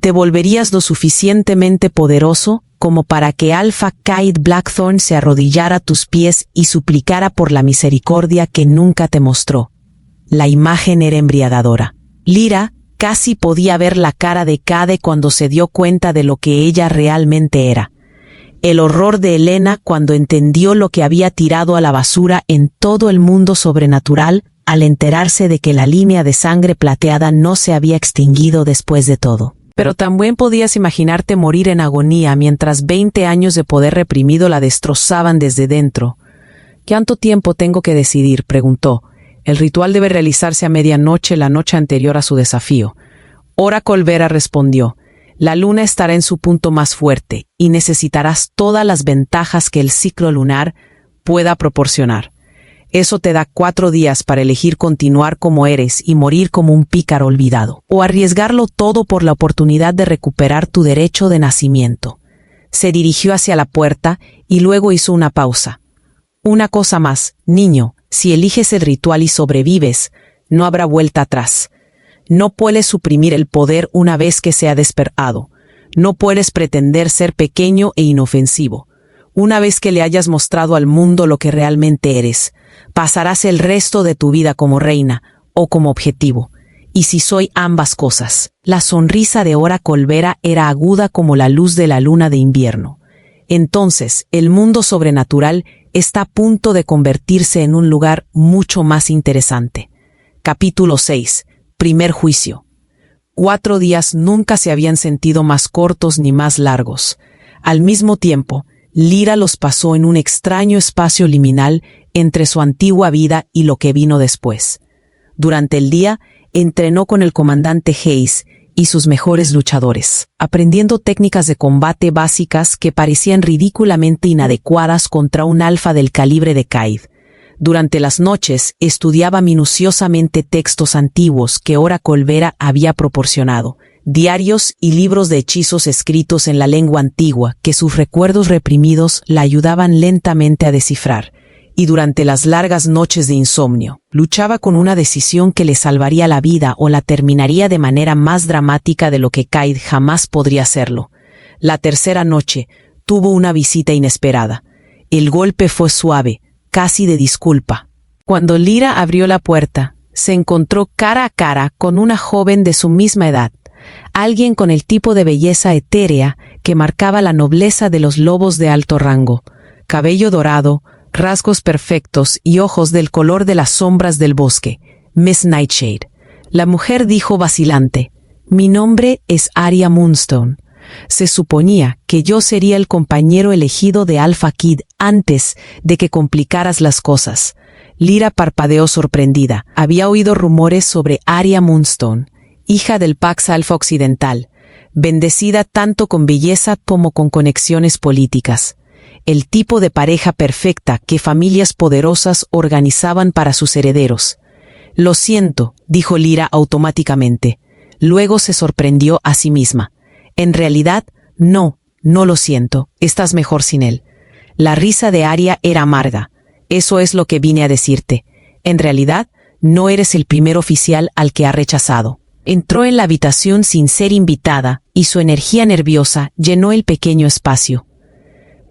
¿Te volverías lo suficientemente poderoso como para que Alpha Kite Blackthorn se arrodillara a tus pies y suplicara por la misericordia que nunca te mostró? La imagen era embriagadora. Lyra casi podía ver la cara de Cade cuando se dio cuenta de lo que ella realmente era. El horror de Helena cuando entendió lo que había tirado a la basura en todo el mundo sobrenatural al enterarse de que la línea de sangre plateada no se había extinguido después de todo. Pero también podías imaginarte morir en agonía mientras 20 años de poder reprimido la destrozaban desde dentro. ¿Cuánto tiempo tengo que decidir?, preguntó. El ritual debe realizarse a medianoche la noche anterior a su desafío. Ora Colvera respondió. La luna estará en su punto más fuerte y necesitarás todas las ventajas que el ciclo lunar pueda proporcionar. Eso te da 4 días para elegir continuar como eres y morir como un pícaro olvidado, o arriesgarlo todo por la oportunidad de recuperar tu derecho de nacimiento. Se dirigió hacia la puerta y luego hizo una pausa. Una cosa más, niño, si eliges el ritual y sobrevives, no habrá vuelta atrás. No puedes suprimir el poder una vez que se ha despertado. No puedes pretender ser pequeño e inofensivo. Una vez que le hayas mostrado al mundo lo que realmente eres, pasarás el resto de tu vida como reina o como objetivo. Y si soy ambas cosas. La sonrisa de Ora Colvera era aguda como la luz de la luna de invierno. Entonces, el mundo sobrenatural está a punto de convertirse en un lugar mucho más interesante. Capítulo 6. Primer juicio. 4 días nunca se habían sentido más cortos ni más largos. Al mismo tiempo, Lyra los pasó en un extraño espacio liminal entre su antigua vida y lo que vino después. Durante el día, entrenó con el comandante Hayes y sus mejores luchadores, aprendiendo técnicas de combate básicas que parecían ridículamente inadecuadas contra un alfa del calibre de Kaid. Durante las noches, estudiaba minuciosamente textos antiguos que Ora Colvera había proporcionado, diarios y libros de hechizos escritos en la lengua antigua que sus recuerdos reprimidos la ayudaban lentamente a descifrar. Y durante las largas noches de insomnio, luchaba con una decisión que le salvaría la vida o la terminaría de manera más dramática de lo que Kaid jamás podría hacerlo. La tercera noche, tuvo una visita inesperada. El golpe fue suave, casi de disculpa. Cuando Lyra abrió la puerta, se encontró cara a cara con una joven de su misma edad, alguien con el tipo de belleza etérea que marcaba la nobleza de los lobos de alto rango, cabello dorado, rasgos perfectos y ojos del color de las sombras del bosque, Miss Nightshade. La mujer dijo vacilante, «Mi nombre es Arya Moonstone. Se suponía que yo sería el compañero elegido de Alpha Kid antes de que complicaras las cosas». Lyra parpadeó sorprendida. Había oído rumores sobre Arya Moonstone, hija del Pax Alpha Occidental, bendecida tanto con belleza como con conexiones políticas. El tipo de pareja perfecta que familias poderosas organizaban para sus herederos. «Lo siento», dijo Lyra automáticamente. Luego se sorprendió a sí misma. «En realidad, no lo siento, estás mejor sin él». La risa de Arya era amarga. «Eso es lo que vine a decirte. En realidad, no eres el primer oficial al que ha rechazado». Entró en la habitación sin ser invitada y su energía nerviosa llenó el pequeño espacio.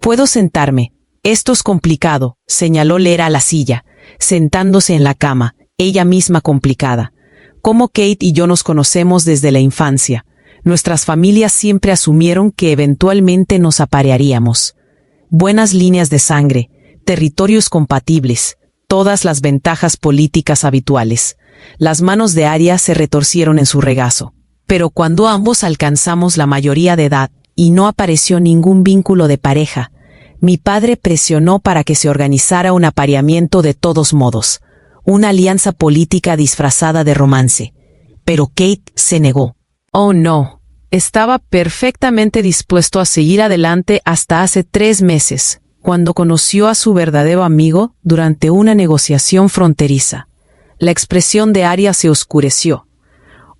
«Puedo sentarme. Esto es complicado», señaló Lyra a la silla, sentándose en la cama, ella misma complicada. «Como Kate y yo nos conocemos desde la infancia. Nuestras familias siempre asumieron que eventualmente nos aparearíamos. Buenas líneas de sangre, territorios compatibles, todas las ventajas políticas habituales». Las manos de Arya se retorcieron en su regazo. «Pero cuando ambos alcanzamos la mayoría de edad y no apareció ningún vínculo de pareja. Mi padre presionó para que se organizara un apareamiento de todos modos, una alianza política disfrazada de romance. Pero Kate se negó. Oh no, estaba perfectamente dispuesto a seguir adelante hasta hace 3 meses, cuando conoció a su verdadero amigo durante una negociación fronteriza. La expresión de Arya se oscureció.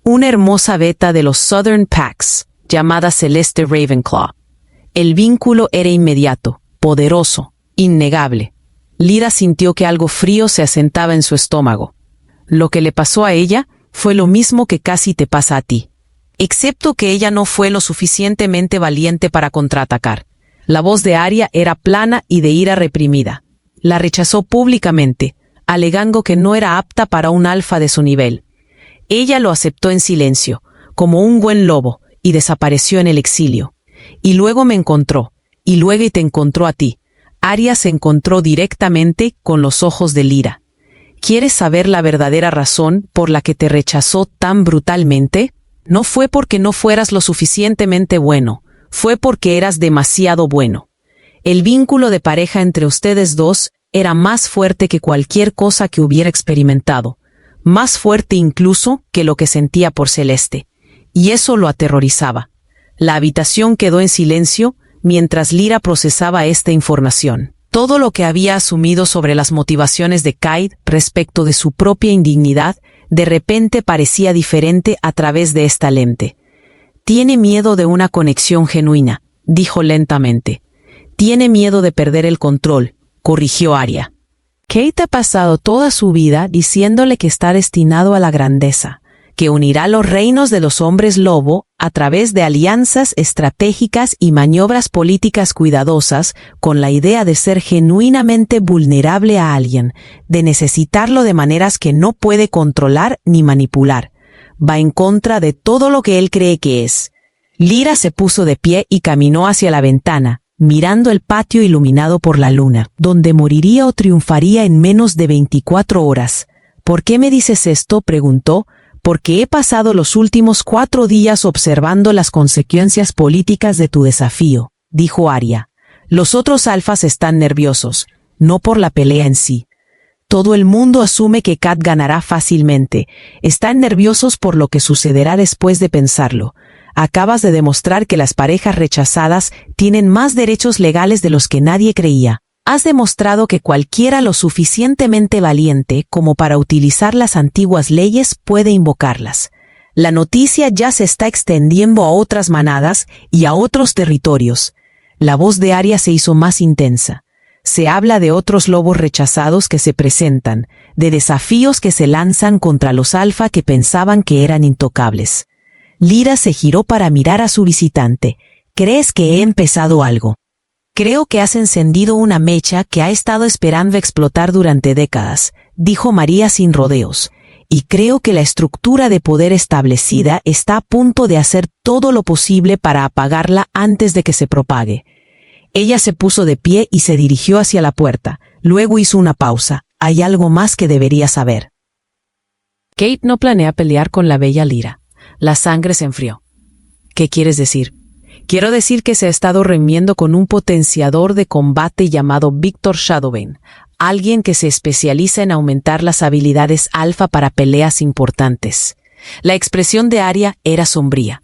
Una hermosa beta de los Southern Pax, llamada Celeste Ravenclaw. El vínculo era inmediato, poderoso, innegable. Lyra sintió que algo frío se asentaba en su estómago. Lo que le pasó a ella fue lo mismo que casi te pasa a ti. Excepto que ella no fue lo suficientemente valiente para contraatacar. La voz de Arya era plana y de ira reprimida. La rechazó públicamente, alegando que no era apta para un alfa de su nivel. Ella lo aceptó en silencio, como un buen lobo, y desapareció en el exilio. Y luego me encontró, y luego te encontró a ti. Arya se encontró directamente con los ojos de Lyra. ¿Quieres saber la verdadera razón por la que te rechazó tan brutalmente? No fue porque no fueras lo suficientemente bueno, fue porque eras demasiado bueno. El vínculo de pareja entre ustedes dos era más fuerte que cualquier cosa que hubiera experimentado, más fuerte incluso que lo que sentía por Celeste, y eso lo aterrorizaba. La habitación quedó en silencio mientras Lyra procesaba esta información. Todo lo que había asumido sobre las motivaciones de Kate respecto de su propia indignidad de repente parecía diferente a través de esta lente. Tiene miedo de una conexión genuina, dijo lentamente. Tiene miedo de perder el control, corrigió Arya. Kate ha pasado toda su vida diciéndole que está destinado a la grandeza, que unirá los reinos de los hombres lobo a través de alianzas estratégicas y maniobras políticas cuidadosas con la idea de ser genuinamente vulnerable a alguien, de necesitarlo de maneras que no puede controlar ni manipular. Va en contra de todo lo que él cree que es. Lyra se puso de pie y caminó hacia la ventana, mirando el patio iluminado por la luna, donde moriría o triunfaría en menos de 24 horas. ¿Por qué me dices esto?, preguntó. Porque he pasado los últimos 4 días observando las consecuencias políticas de tu desafío, dijo Arya. Los otros alfas están nerviosos, no por la pelea en sí. Todo el mundo asume que Kat ganará fácilmente. Están nerviosos por lo que sucederá después de pensarlo. Acabas de demostrar que las parejas rechazadas tienen más derechos legales de los que nadie creía. Has demostrado que cualquiera lo suficientemente valiente como para utilizar las antiguas leyes puede invocarlas. La noticia ya se está extendiendo a otras manadas y a otros territorios. La voz de Arya se hizo más intensa. Se habla de otros lobos rechazados que se presentan, de desafíos que se lanzan contra los alfa que pensaban que eran intocables. Lyra se giró para mirar a su visitante. ¿Crees que he empezado algo? Creo que has encendido una mecha que ha estado esperando explotar durante décadas, dijo María sin rodeos, y creo que la estructura de poder establecida está a punto de hacer todo lo posible para apagarla antes de que se propague. Ella se puso de pie y se dirigió hacia la puerta, luego hizo una pausa. Hay algo más que debería saber. Kate no planea pelear con la bella Lyra. La sangre se enfrió. ¿Qué quieres decir? Quiero decir que se ha estado reuniendo con un potenciador de combate llamado Victor Shadowbane, alguien que se especializa en aumentar las habilidades alfa para peleas importantes. La expresión de Arya era sombría.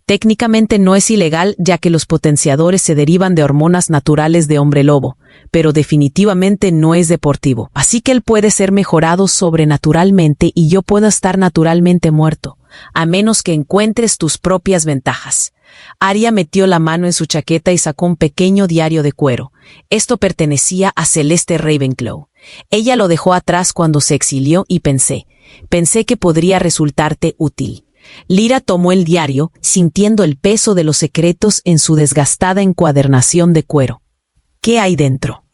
Técnicamente no es ilegal ya que los potenciadores se derivan de hormonas naturales de hombre lobo, pero definitivamente no es deportivo. Así que él puede ser mejorado sobrenaturalmente y yo puedo estar naturalmente muerto, a menos que encuentres tus propias ventajas. Arya metió la mano en su chaqueta y sacó un pequeño diario de cuero. Esto pertenecía a Celeste Ravenclaw. Ella lo dejó atrás cuando se exilió y pensé que podría resultarte útil. Lyra tomó el diario, sintiendo el peso de los secretos en su desgastada encuadernación de cuero. ¿Qué hay dentro?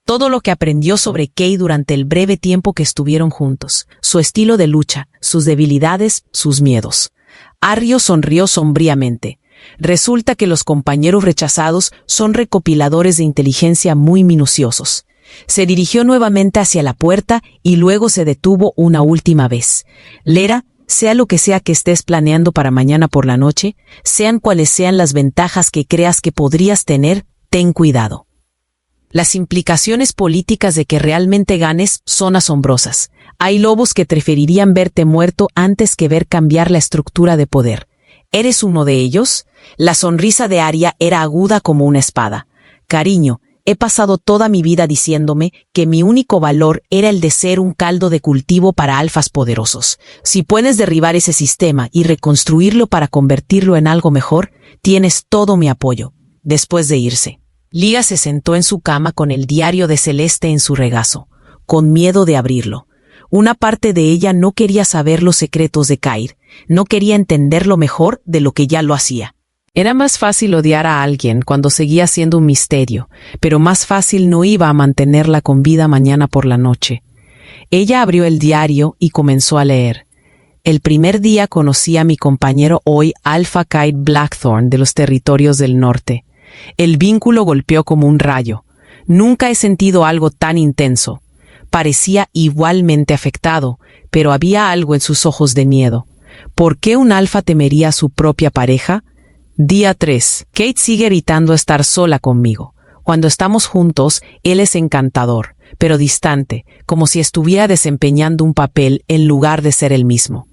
Todo lo que aprendió sobre Kay durante el breve tiempo que estuvieron juntos, su estilo de lucha, sus debilidades, sus miedos. Arya sonrió sombríamente. Resulta que los compañeros rechazados son recopiladores de inteligencia muy minuciosos. Se dirigió nuevamente hacia la puerta y luego se detuvo una última vez. Lyra, Sea lo que sea que estés planeando para mañana por la noche, sean cuales sean las ventajas que creas que podrías tener, ten cuidado. Las implicaciones políticas de que realmente ganes son asombrosas. Hay lobos que preferirían verte muerto antes que ver cambiar la estructura de poder. ¿Eres uno de ellos? La sonrisa de Arya era aguda como una espada. Cariño, he pasado toda mi vida diciéndome que mi único valor era el de ser un caldo de cultivo para alfas poderosos. Si puedes derribar ese sistema y reconstruirlo para convertirlo en algo mejor, tienes todo mi apoyo. Después de irse, Lya se sentó en su cama con el diario de Celeste en su regazo, con miedo de abrirlo. Una parte de ella no quería saber los secretos de Cair, no quería entenderlo mejor de lo que ya lo hacía. Era más fácil odiar a alguien cuando seguía siendo un misterio, pero más fácil no iba a mantenerla con vida mañana por la noche. Ella abrió el diario y comenzó a leer. El primer día conocí a mi compañero hoy, Alpha Kite Blackthorn, de los territorios del norte. El vínculo golpeó como un rayo. Nunca he sentido algo tan intenso. Parecía igualmente afectado, pero había algo en sus ojos de miedo. ¿Por qué un alfa temería a su propia pareja? Día 3. Kate sigue evitando estar sola conmigo. Cuando estamos juntos, él es encantador, pero distante, como si estuviera desempeñando un papel en lugar de ser él mismo.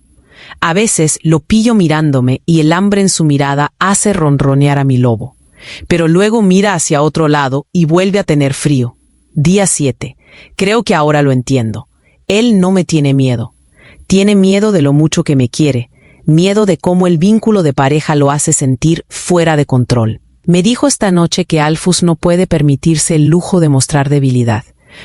A veces lo pillo mirándome y el hambre en su mirada hace ronronear a mi lobo. Pero luego mira hacia otro lado y vuelve a tener frío. Día 7. Creo que ahora lo entiendo. Él no me tiene miedo. Tiene miedo de lo mucho que me quiere. Miedo de cómo el vínculo de pareja lo hace sentir fuera de control. Me dijo esta noche que Alphus no puede permitirse el lujo de mostrar debilidad.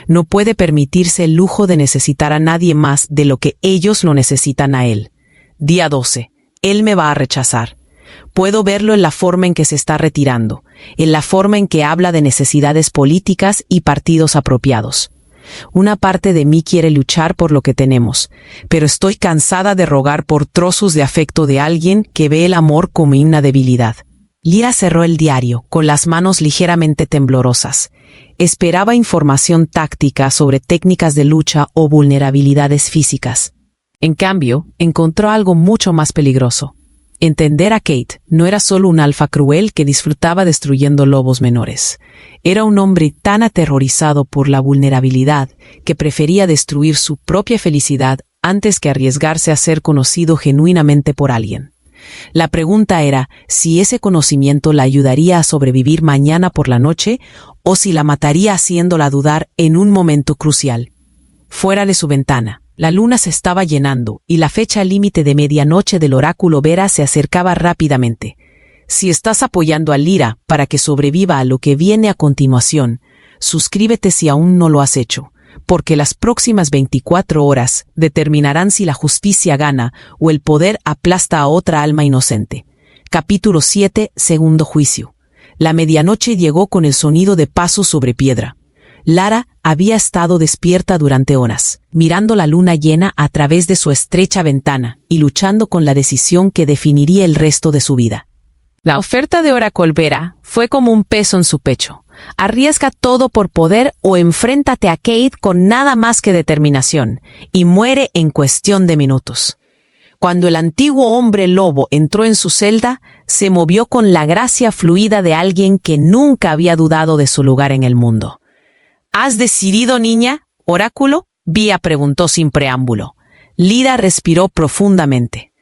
No puede permitirse el lujo de necesitar a nadie más de lo que ellos lo necesitan a él. Día 12. Él me va a rechazar. Puedo verlo en la forma en que se está retirando, en la forma en que habla de necesidades políticas y partidos apropiados. Una parte de mí quiere luchar por lo que tenemos, pero estoy cansada de rogar por trozos de afecto de alguien que ve el amor como una debilidad. Lyra cerró el diario, con las manos ligeramente temblorosas. Esperaba información táctica sobre técnicas de lucha o vulnerabilidades físicas. En cambio, encontró algo mucho más peligroso. Entender a Kate no era solo un alfa cruel que disfrutaba destruyendo lobos menores. Era un hombre tan aterrorizado por la vulnerabilidad que prefería destruir su propia felicidad antes que arriesgarse a ser conocido genuinamente por alguien. La pregunta era si ese conocimiento la ayudaría a sobrevivir mañana por la noche o si la mataría haciéndola dudar en un momento crucial. Fuera de su ventana, la luna se estaba llenando y la fecha límite de medianoche del oráculo Vera se acercaba rápidamente. Si estás apoyando a Lyra para que sobreviva a lo que viene a continuación, suscríbete si aún no lo has hecho, porque las próximas 24 horas determinarán si la justicia gana o el poder aplasta a otra alma inocente. Capítulo 7, segundo juicio. La medianoche llegó con el sonido de pasos sobre piedra. Lara había estado despierta durante horas, mirando la luna llena a través de su estrecha ventana y luchando con la decisión que definiría el resto de su vida. La oferta de Oracle Vera fue como un peso en su pecho. Arriesga todo por poder o enfréntate a Kate con nada más que determinación y muere en cuestión de minutos. Cuando el antiguo hombre lobo entró en su celda, se movió con la gracia fluida de alguien que nunca había dudado de su lugar en el mundo. ¿Has decidido, niña? ¿Oráculo? Vía preguntó sin preámbulo. Lyra respiró profundamente.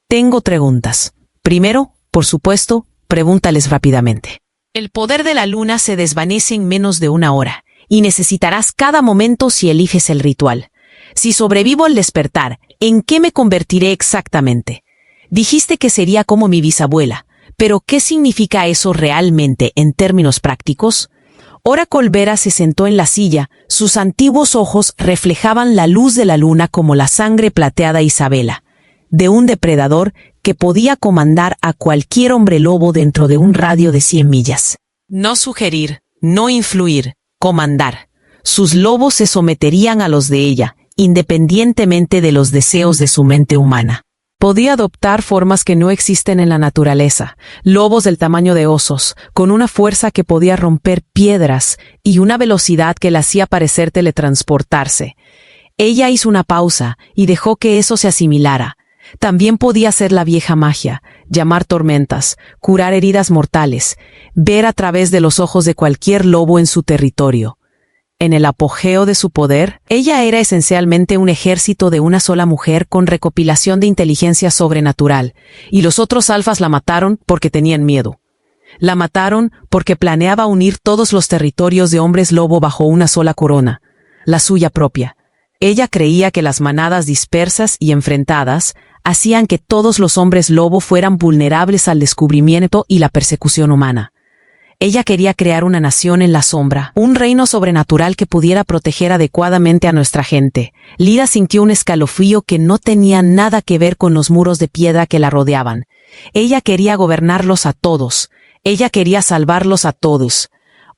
Tengo preguntas. Primero, por supuesto, pregúntales rápidamente. El poder de la luna se desvanece en menos de una hora, y necesitarás cada momento si eliges el ritual. Si sobrevivo al despertar, ¿en qué me convertiré exactamente? Dijiste que sería como mi bisabuela, pero ¿qué significa eso realmente en términos prácticos? Oracle Vera se sentó en la silla, sus antiguos ojos reflejaban la luz de la luna como la sangre plateada Isabela, de un depredador que podía comandar a cualquier hombre lobo dentro de un radio de 100 millas. No sugerir, no influir, comandar. Sus lobos se someterían a los de ella, independientemente de los deseos de su mente humana. Podía adoptar formas que no existen en la naturaleza, lobos del tamaño de osos, con una fuerza que podía romper piedras y una velocidad que la hacía parecer teletransportarse. Ella hizo una pausa y dejó que eso se asimilara. También podía hacer la vieja magia, llamar tormentas, curar heridas mortales, ver a través de los ojos de cualquier lobo en su territorio. En el apogeo de su poder, ella era esencialmente un ejército de una sola mujer con recopilación de inteligencia sobrenatural, y los otros alfas la mataron porque tenían miedo. La mataron porque planeaba unir todos los territorios de hombres lobo bajo una sola corona, la suya propia. Ella creía que las manadas dispersas y enfrentadas hacían que todos los hombres lobo fueran vulnerables al descubrimiento y la persecución humana. Ella quería crear una nación en la sombra, un reino sobrenatural que pudiera proteger adecuadamente a nuestra gente. Lyra sintió un escalofrío que no tenía nada que ver con los muros de piedra que la rodeaban. Ella quería gobernarlos a todos. Ella quería salvarlos a todos.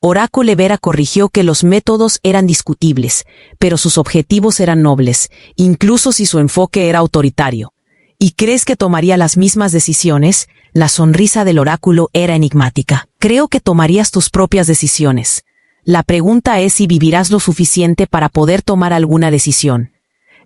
Oráculo Vera corrigió que los métodos eran discutibles, pero sus objetivos eran nobles, incluso si su enfoque era autoritario. ¿Y crees que tomaría las mismas decisiones? La sonrisa del oráculo era enigmática. Creo que tomarías tus propias decisiones. La pregunta es si vivirás lo suficiente para poder tomar alguna decisión.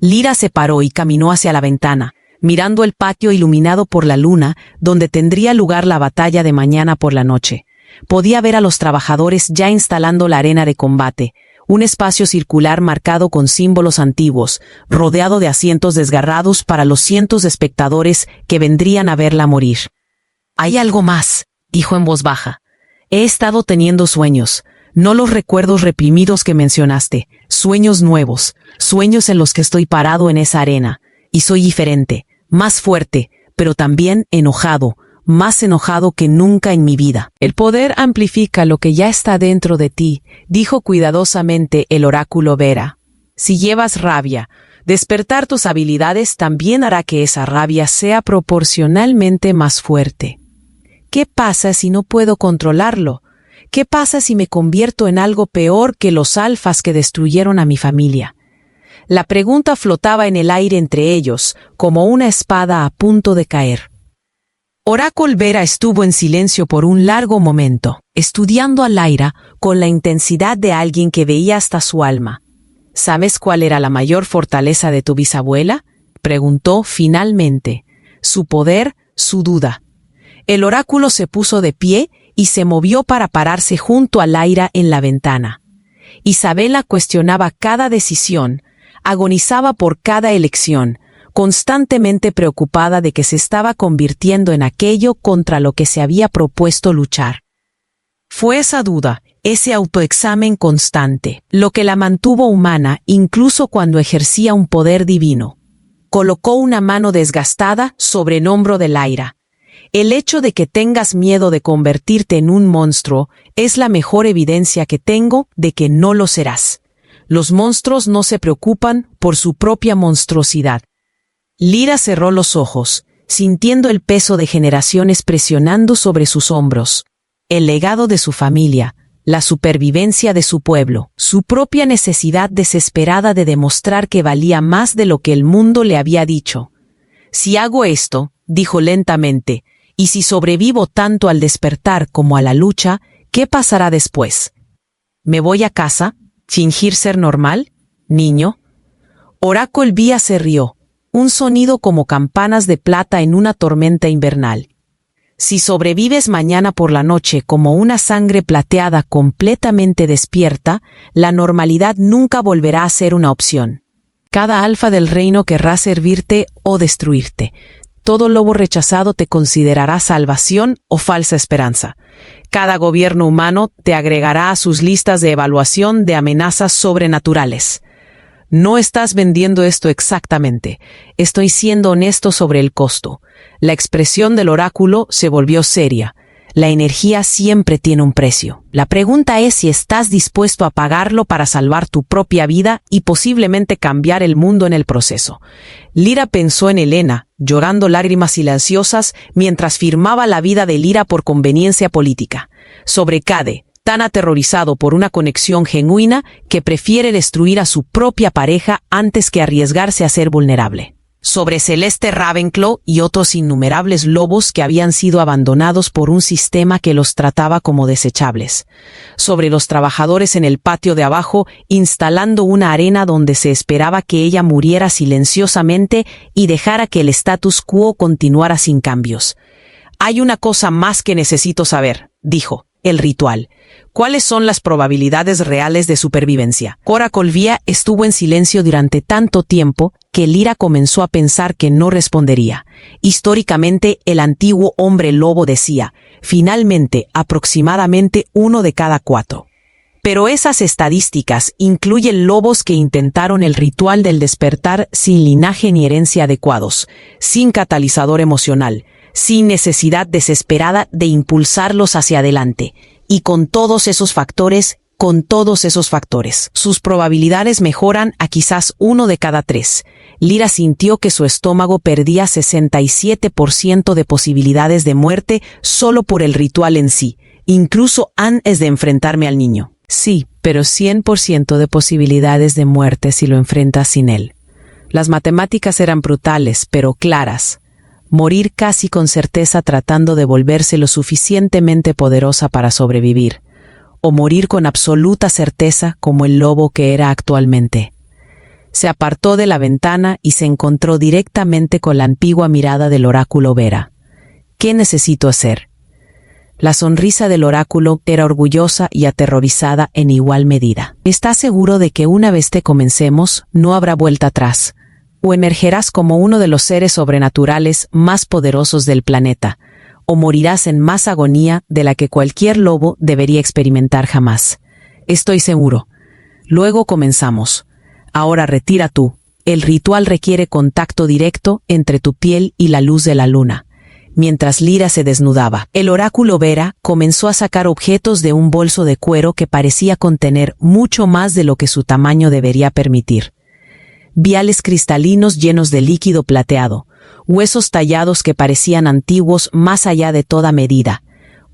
Lyra se paró y caminó hacia la ventana, mirando el patio iluminado por la luna, donde tendría lugar la batalla de mañana por la noche. Podía ver a los trabajadores ya instalando la arena de combate, un espacio circular marcado con símbolos antiguos, rodeado de asientos desgarrados para los cientos de espectadores que vendrían a verla morir. «Hay algo más», dijo en voz baja. «He estado teniendo sueños, no los recuerdos reprimidos que mencionaste, sueños nuevos, sueños en los que estoy parado en esa arena, y soy diferente, más fuerte, pero también enojado, más enojado que nunca en mi vida». «El poder amplifica lo que ya está dentro de ti», dijo cuidadosamente el oráculo Vera. «Si llevas rabia, despertar tus habilidades también hará que esa rabia sea proporcionalmente más fuerte. ¿Qué pasa si no puedo controlarlo? ¿Qué pasa si me convierto en algo peor que los alfas que destruyeron a mi familia?» La pregunta flotaba en el aire entre ellos, como una espada a punto de caer. Oráculo Vera estuvo en silencio por un largo momento, estudiando a Lyra con la intensidad de alguien que veía hasta su alma. «¿Sabes cuál era la mayor fortaleza de tu bisabuela?», preguntó finalmente. «Su poder, su duda». El oráculo se puso de pie y se movió para pararse junto a Lyra en la ventana. Isabela cuestionaba cada decisión, agonizaba por cada elección, constantemente preocupada de que se estaba convirtiendo en aquello contra lo que se había propuesto luchar. Fue esa duda, ese autoexamen constante, lo que la mantuvo humana incluso cuando ejercía un poder divino. Colocó una mano desgastada sobre el hombro de Lyra. «El hecho de que tengas miedo de convertirte en un monstruo es la mejor evidencia que tengo de que no lo serás. Los monstruos no se preocupan por su propia monstruosidad». Lyra cerró los ojos, sintiendo el peso de generaciones presionando sobre sus hombros. El legado de su familia, la supervivencia de su pueblo, su propia necesidad desesperada de demostrar que valía más de lo que el mundo le había dicho. «Si hago esto», dijo lentamente, «y si sobrevivo tanto al despertar como a la lucha, ¿qué pasará después? ¿Me voy a casa? ¿Fingir ser normal? ¿Niño?» Oráculo Vera se rió, un sonido como campanas de plata en una tormenta invernal. «Si sobrevives mañana por la noche como una sangre plateada completamente despierta, la normalidad nunca volverá a ser una opción. Cada alfa del reino querrá servirte o destruirte. Todo lobo rechazado te considerará salvación o falsa esperanza. Cada gobierno humano te agregará a sus listas de evaluación de amenazas sobrenaturales. No estás vendiendo esto exactamente. Estoy siendo honesto sobre el costo». La expresión del oráculo se volvió seria. La energía siempre tiene un precio. La pregunta es si estás dispuesto a pagarlo para salvar tu propia vida y posiblemente cambiar el mundo en el proceso. Lyra pensó en Helena, llorando lágrimas silenciosas mientras firmaba la vida de Lyra por conveniencia política. Sobre Cade, tan aterrorizado por una conexión genuina que prefiere destruir a su propia pareja antes que arriesgarse a ser vulnerable. sobre Celeste Ravenclaw y otros innumerables lobos que habían sido abandonados por un sistema que los trataba como desechables, sobre los trabajadores en el patio de abajo instalando una arena donde se esperaba que ella muriera silenciosamente y dejara que el status quo continuara sin cambios. «Hay una cosa más que necesito saber», dijo. «El ritual. ¿Cuáles son las probabilidades reales de supervivencia?» Cora Colvía estuvo en silencio durante tanto tiempo que Lyra comenzó a pensar que no respondería. Históricamente, el antiguo hombre lobo decía, finalmente, aproximadamente 1 de cada 4. Pero esas estadísticas incluyen lobos que intentaron el ritual del despertar sin linaje ni herencia adecuados, sin catalizador emocional, sin necesidad desesperada de impulsarlos hacia adelante. Y con todos esos factores, sus probabilidades mejoran a quizás 1 de cada 3. Lyra sintió que su estómago perdía 67% de posibilidades de muerte solo por el ritual en sí, incluso antes de enfrentarme al niño. Sí, pero 100% de posibilidades de muerte si lo enfrentas sin él. Las matemáticas eran brutales, pero claras. Morir casi con certeza tratando de volverse lo suficientemente poderosa para sobrevivir, o morir con absoluta certeza como el lobo que era actualmente. Se apartó de la ventana y se encontró directamente con la ambigua mirada del oráculo Vera. ¿Qué necesito hacer? La sonrisa del oráculo era orgullosa y aterrorizada en igual medida. ¿Estás seguro de que una vez te comencemos, no habrá vuelta atrás? O emergerás como uno de los seres sobrenaturales más poderosos del planeta, o morirás en más agonía de la que cualquier lobo debería experimentar jamás. Estoy seguro. Luego comenzamos. Ahora retira tú. El ritual requiere contacto directo entre tu piel y la luz de la luna. Mientras Lyra se desnudaba, el oráculo Vera comenzó a sacar objetos de un bolso de cuero que parecía contener mucho más de lo que su tamaño debería permitir. Viales cristalinos llenos de líquido plateado, huesos tallados que parecían antiguos más allá de toda medida,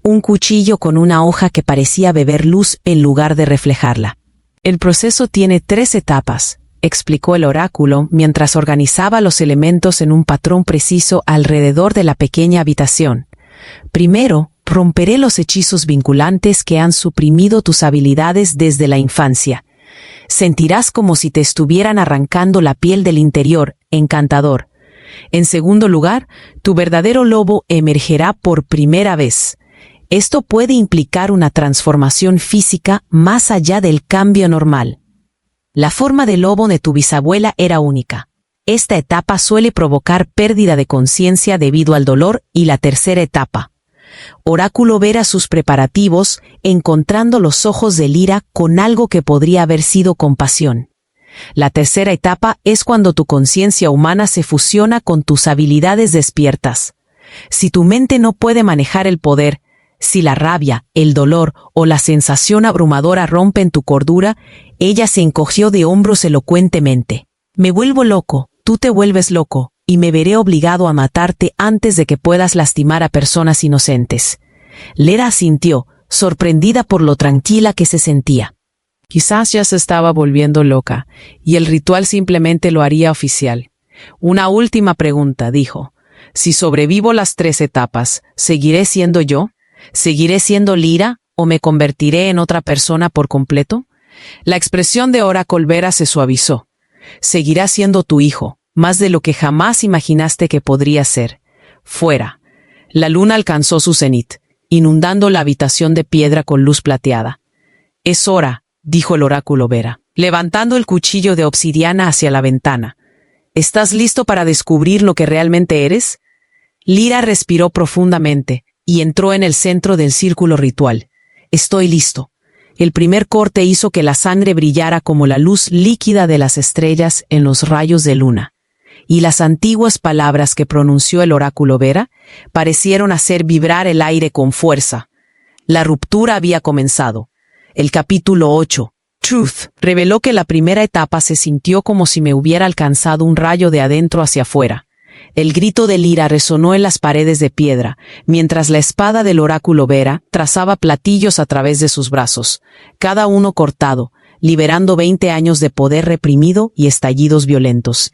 un cuchillo con una hoja que parecía beber luz en lugar de reflejarla. El proceso tiene 3 etapas, explicó el oráculo mientras organizaba los elementos en un patrón preciso alrededor de la pequeña habitación. Primero, romperé los hechizos vinculantes que han suprimido tus habilidades desde la infancia. Sentirás como si te estuvieran arrancando la piel del interior, encantador. En segundo lugar, tu verdadero lobo emergerá por primera vez. Esto puede implicar una transformación física más allá del cambio normal. La forma de lobo de tu bisabuela era única. Esta etapa suele provocar pérdida de conciencia debido al dolor y la tercera etapa. Oráculo Vera sus preparativos, encontrando los ojos de Lyra con algo que podría haber sido compasión. La tercera etapa es cuando tu conciencia humana se fusiona con tus habilidades despiertas. Si tu mente no puede manejar el poder, si la rabia, el dolor o la sensación abrumadora rompen tu cordura, ella se encogió de hombros elocuentemente. Me vuelvo loco, tú te vuelves loco, y me veré obligado a matarte antes de que puedas lastimar a personas inocentes. Lyra asintió, sorprendida por lo tranquila que se sentía. Quizás ya se estaba volviendo loca, y el ritual simplemente lo haría oficial. Una última pregunta, dijo. Si sobrevivo las 3 etapas, ¿seguiré siendo yo? ¿Seguiré siendo Lyra o me convertiré en otra persona por completo? La expresión de Oráculo Vera se suavizó. Seguirá siendo tu hijo, más de lo que jamás imaginaste que podría ser. Fuera. La luna alcanzó su cenit, inundando la habitación de piedra con luz plateada. Es hora, dijo el oráculo Vera, levantando el cuchillo de obsidiana hacia la ventana. ¿Estás listo para descubrir lo que realmente eres? Lyra respiró profundamente y entró en el centro del círculo ritual. Estoy listo. El primer corte hizo que la sangre brillara como la luz líquida de las estrellas en los rayos de luna. Y las antiguas palabras que pronunció el oráculo Vera parecieron hacer vibrar el aire con fuerza. La ruptura había comenzado. El capítulo 8, Truth, reveló que la primera etapa se sintió como si me hubiera alcanzado un rayo de adentro hacia afuera. El grito de Lyra resonó en las paredes de piedra, mientras la espada del oráculo Vera trazaba platillos a través de sus brazos, cada uno cortado, liberando 20 años de poder reprimido y estallidos violentos.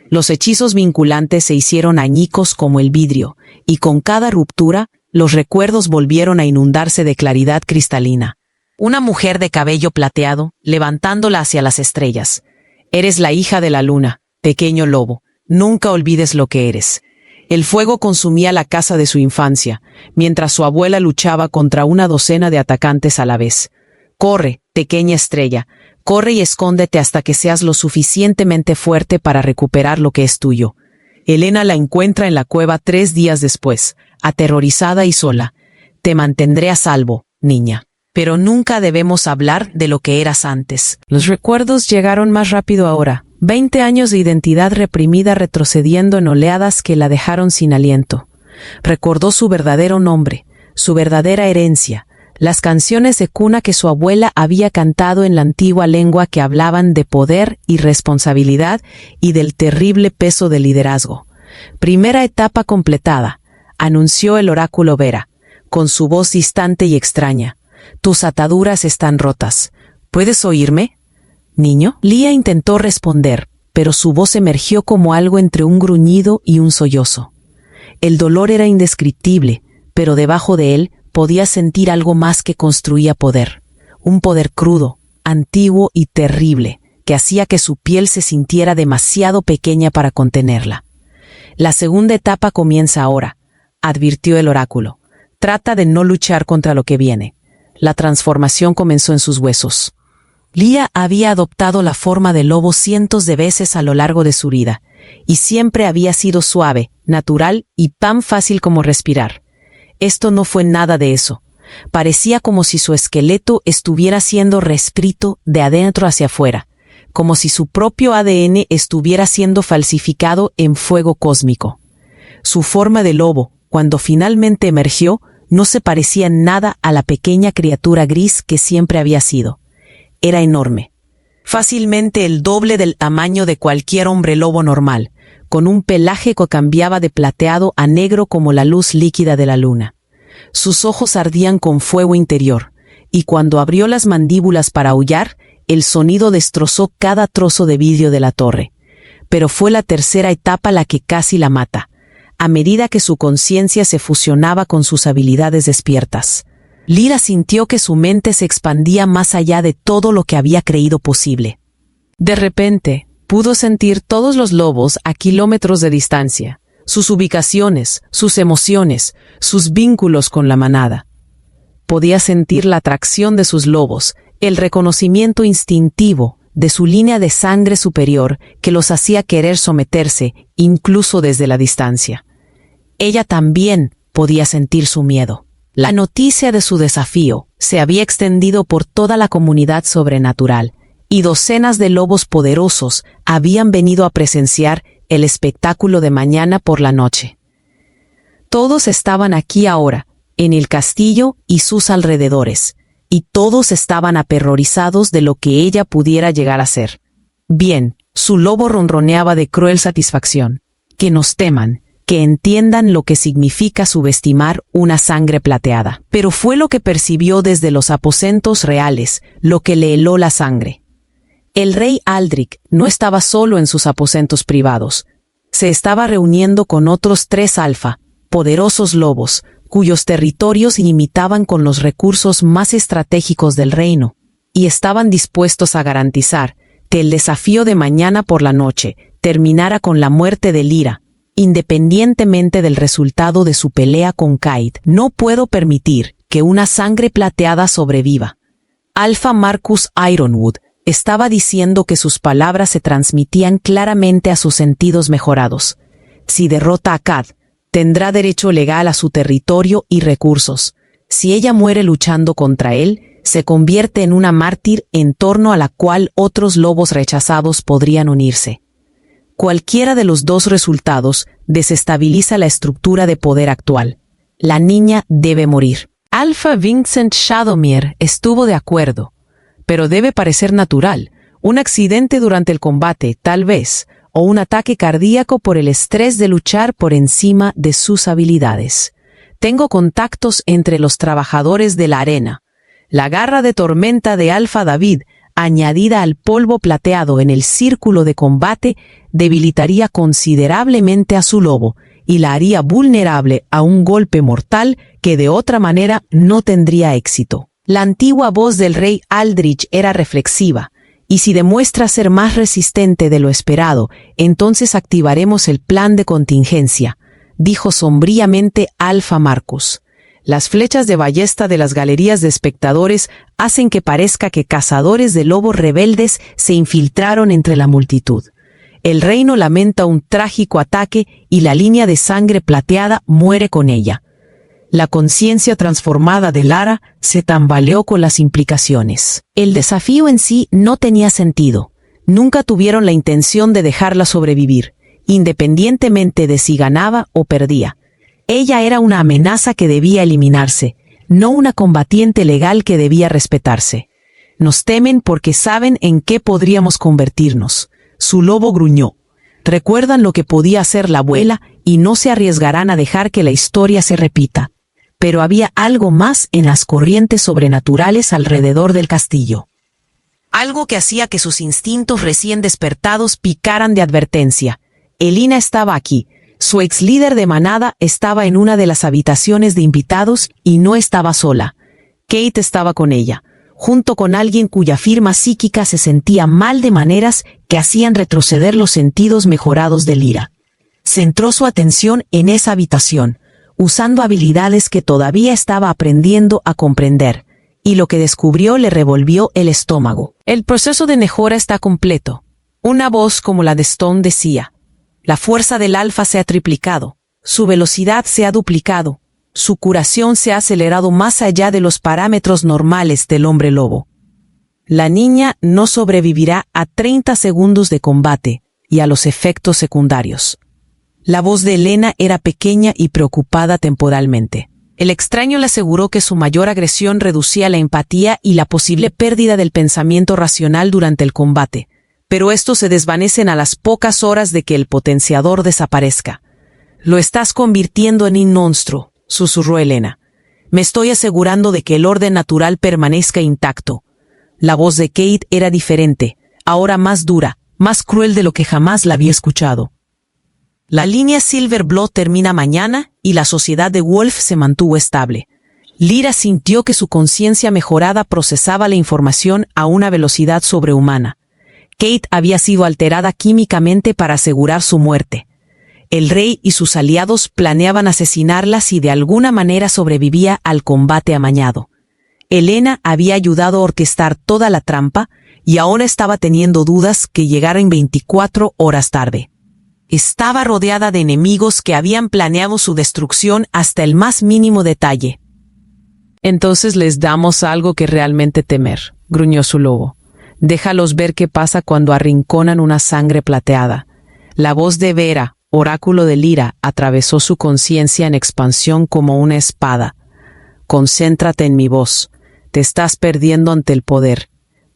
Los hechizos vinculantes se hicieron añicos como el vidrio, y con cada ruptura, los recuerdos volvieron a inundarse de claridad cristalina. Una mujer de cabello plateado, levantándola hacia las estrellas. Eres la hija de la luna, pequeño lobo. Nunca olvides lo que eres. El fuego consumía la casa de su infancia, mientras su abuela luchaba contra una docena de atacantes a la vez. Corre, pequeña estrella, corre y escóndete hasta que seas lo suficientemente fuerte para recuperar lo que es tuyo. Helena la encuentra en la cueva 3 días después, aterrorizada y sola. Te mantendré a salvo, niña. Pero nunca debemos hablar de lo que eras antes. Los recuerdos llegaron más rápido ahora. 20 años de identidad reprimida retrocediendo en oleadas que la dejaron sin aliento. Recordó su verdadero nombre, su verdadera herencia, las canciones de cuna que su abuela había cantado en la antigua lengua que hablaban de poder y responsabilidad y del terrible peso del liderazgo. Primera etapa completada, anunció el oráculo Vera, con su voz distante y extraña. Tus ataduras están rotas. ¿Puedes oírme, niño? Lía intentó responder, pero su voz emergió como algo entre un gruñido y un sollozo. El dolor era indescriptible, pero debajo de él podía sentir algo más que construía poder. Un poder crudo, antiguo y terrible, que hacía que su piel se sintiera demasiado pequeña para contenerla. La segunda etapa comienza ahora, advirtió el oráculo. Trata de no luchar contra lo que viene. La transformación comenzó en sus huesos. Lía había adoptado la forma de lobo cientos de veces a lo largo de su vida, y siempre había sido suave, natural y tan fácil como respirar. Esto no fue nada de eso. Parecía como si su esqueleto estuviera siendo reescrito de adentro hacia afuera, como si su propio ADN estuviera siendo falsificado en fuego cósmico. Su forma de lobo, cuando finalmente emergió, no se parecía en nada a la pequeña criatura gris que siempre había sido. Era enorme, fácilmente el doble del tamaño de cualquier hombre lobo normal, con un pelaje que cambiaba de plateado a negro como la luz líquida de la luna. Sus ojos ardían con fuego interior, y cuando abrió las mandíbulas para aullar, el sonido destrozó cada trozo de vidrio de la torre. Pero fue la tercera etapa la que casi la mata, a medida que su conciencia se fusionaba con sus habilidades despiertas. Lira sintió que su mente se expandía más allá de todo lo que había creído posible. De repente, pudo sentir todos los lobos a kilómetros de distancia, sus ubicaciones, sus emociones, sus vínculos con la manada. Podía sentir la atracción de sus lobos, el reconocimiento instintivo de su línea de sangre superior que los hacía querer someterse, incluso desde la distancia. Ella también podía sentir su miedo. La noticia de su desafío se había extendido por toda la comunidad sobrenatural, y docenas de lobos poderosos habían venido a presenciar el espectáculo de mañana por la noche. Todos estaban aquí ahora, en el castillo y sus alrededores, y todos estaban aterrorizados de lo que ella pudiera llegar a ser. Bien, su lobo ronroneaba de cruel satisfacción. Que nos teman, que entiendan lo que significa subestimar una sangre plateada. Pero fue lo que percibió desde los aposentos reales, lo que le heló la sangre. El rey Aldrich no estaba solo en sus aposentos privados. Se estaba reuniendo con otros 3 alfa, poderosos lobos, cuyos territorios limitaban con los recursos más estratégicos del reino, y estaban dispuestos a garantizar que el desafío de mañana por la noche terminara con la muerte de Lyra, independientemente del resultado de su pelea con Kaid. No puedo permitir que una sangre plateada sobreviva. Alpha Marcus Ironwood estaba diciendo que sus palabras se transmitían claramente a sus sentidos mejorados. Si derrota a Kad, tendrá derecho legal a su territorio y recursos. Si ella muere luchando contra él, se convierte en una mártir en torno a la cual otros lobos rechazados podrían unirse. Cualquiera de los 2 resultados desestabiliza la estructura de poder actual. La niña debe morir. Alpha Vincent Shadowmere estuvo de acuerdo, pero debe parecer natural. Un accidente durante el combate, tal vez, o un ataque cardíaco por el estrés de luchar por encima de sus habilidades. Tengo contactos entre los trabajadores de la arena. La garra de tormenta de Alpha David añadida al polvo plateado en el círculo de combate, debilitaría considerablemente a su lobo y la haría vulnerable a un golpe mortal que de otra manera no tendría éxito. La antigua voz del rey Aldrich era reflexiva, y si demuestra ser más resistente de lo esperado, entonces activaremos el plan de contingencia, dijo sombríamente Alfa Marcus. Las flechas de ballesta de las galerías de espectadores hacen que parezca que cazadores de lobos rebeldes se infiltraron entre la multitud. El reino lamenta un trágico ataque y la línea de sangre plateada muere con ella. La conciencia transformada de Lara se tambaleó con las implicaciones. El desafío en sí no tenía sentido. Nunca tuvieron la intención de dejarla sobrevivir, independientemente de si ganaba o perdía. Ella era una amenaza que debía eliminarse, no una combatiente legal que debía respetarse. Nos temen porque saben en qué podríamos convertirnos. Su lobo gruñó. Recuerdan lo que podía hacer la abuela y no se arriesgarán a dejar que la historia se repita. Pero había algo más en las corrientes sobrenaturales alrededor del castillo. Algo que hacía que sus instintos recién despertados picaran de advertencia. Elina estaba aquí. Su ex líder de manada estaba en una de las habitaciones de invitados y no estaba sola. Kate estaba con ella, junto con alguien cuya firma psíquica se sentía mal de maneras que hacían retroceder los sentidos mejorados de Lyra. Centró su atención en esa habitación, usando habilidades que todavía estaba aprendiendo a comprender, y lo que descubrió le revolvió el estómago. El proceso de mejora está completo. Una voz como la de Stone decía: la fuerza del alfa se ha triplicado, su velocidad se ha duplicado, su curación se ha acelerado más allá de los parámetros normales del hombre lobo. La niña no sobrevivirá a 30 segundos de combate y a los efectos secundarios. La voz de Elena era pequeña y preocupada temporalmente. El extraño le aseguró que su mayor agresión reducía la empatía y la posible pérdida del pensamiento racional durante el combate, pero estos se desvanecen a las pocas horas de que el potenciador desaparezca. Lo estás convirtiendo en un monstruo, susurró Elena. Me estoy asegurando de que el orden natural permanezca intacto. La voz de Kate era diferente, ahora más dura, más cruel de lo que jamás la había escuchado. La línea Silver Blood termina mañana y la sociedad de Wolf se mantuvo estable. Lyra sintió que su conciencia mejorada procesaba la información a una velocidad sobrehumana. Kate había sido alterada químicamente para asegurar su muerte. El rey y sus aliados planeaban asesinarla si de alguna manera sobrevivía al combate amañado. Elena había ayudado a orquestar toda la trampa y ahora estaba teniendo dudas que llegaran 24 horas tarde. Estaba rodeada de enemigos que habían planeado su destrucción hasta el más mínimo detalle. Entonces les damos algo que realmente temer, gruñó su lobo. Déjalos ver qué pasa cuando arrinconan una sangre plateada. La voz de Vera, oráculo de Lyra, atravesó su conciencia en expansión como una espada. Concéntrate en mi voz. Te estás perdiendo ante el poder.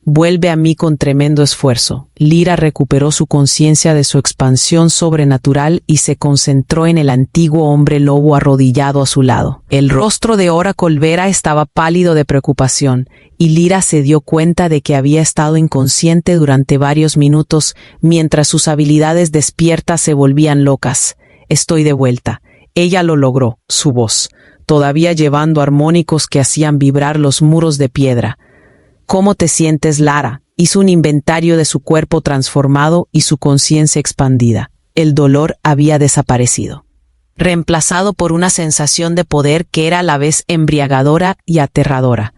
Vuelve a mí con tremendo esfuerzo. Lyra recuperó su conciencia de su expansión sobrenatural y se concentró en el antiguo hombre lobo arrodillado a su lado. El rostro de Oracle Vera estaba pálido de preocupación, y Lyra se dio cuenta de que había estado inconsciente durante varios minutos mientras sus habilidades despiertas se volvían locas. Estoy de vuelta. Ella lo logró, su voz, todavía llevando armónicos que hacían vibrar los muros de piedra. ¿Cómo te sientes, Lara? Hizo un inventario de su cuerpo transformado y su conciencia expandida. El dolor había desaparecido, reemplazado por una sensación de poder que era a la vez embriagadora y aterradora.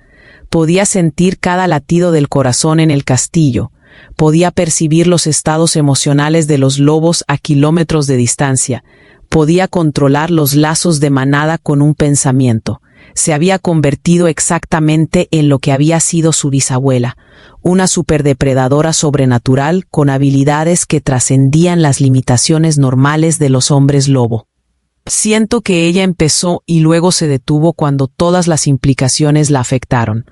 Podía sentir cada latido del corazón en el castillo. Podía percibir los estados emocionales de los lobos a kilómetros de distancia. Podía controlar los lazos de manada con un pensamiento. Se había convertido exactamente en lo que había sido su bisabuela, una superdepredadora sobrenatural con habilidades que trascendían las limitaciones normales de los hombres lobo. Siento que ella empezó y luego se detuvo cuando todas las implicaciones la afectaron.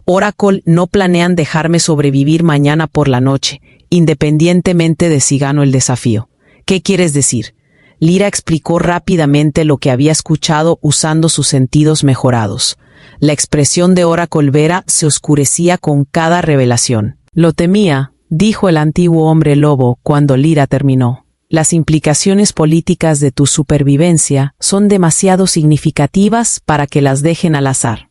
Oracle no planean dejarme sobrevivir mañana por la noche, independientemente de si gano el desafío. ¿Qué quieres decir? Lyra explicó rápidamente lo que había escuchado usando sus sentidos mejorados. La expresión de Oracle Vera se oscurecía con cada revelación. Lo temía, dijo el antiguo hombre lobo cuando Lyra terminó. Las implicaciones políticas de tu supervivencia son demasiado significativas para que las dejen al azar.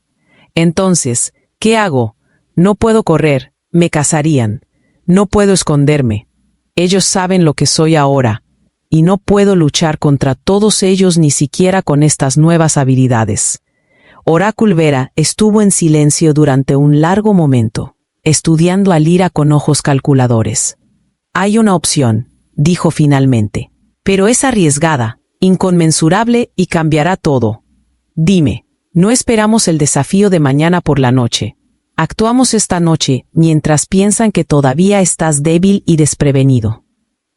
Entonces, ¿qué hago? No puedo correr, me cazarían. No puedo esconderme. Ellos saben lo que soy ahora, y no puedo luchar contra todos ellos ni siquiera con estas nuevas habilidades. Oráculo Vera estuvo en silencio durante un largo momento, estudiando a Lyra con ojos calculadores. Hay una opción, dijo finalmente, pero es arriesgada, inconmensurable y cambiará todo. Dime, no esperamos el desafío de mañana por la noche. Actuamos esta noche mientras piensan que todavía estás débil y desprevenido.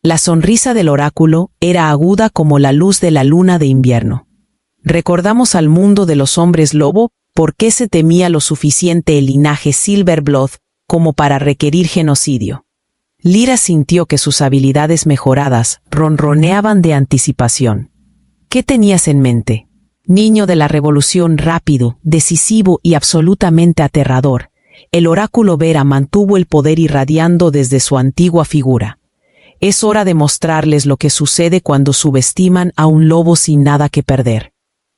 La sonrisa del oráculo era aguda como la luz de la luna de invierno. Recordamos al mundo de los hombres lobo por qué se temía lo suficiente el linaje Silverblood como para requerir genocidio. Lyra sintió que sus habilidades mejoradas ronroneaban de anticipación. ¿Qué tenías en mente? Niño de la revolución rápido, decisivo y absolutamente aterrador, el oráculo Vera mantuvo el poder irradiando desde su antigua figura. Es hora de mostrarles lo que sucede cuando subestiman a un lobo sin nada que perder.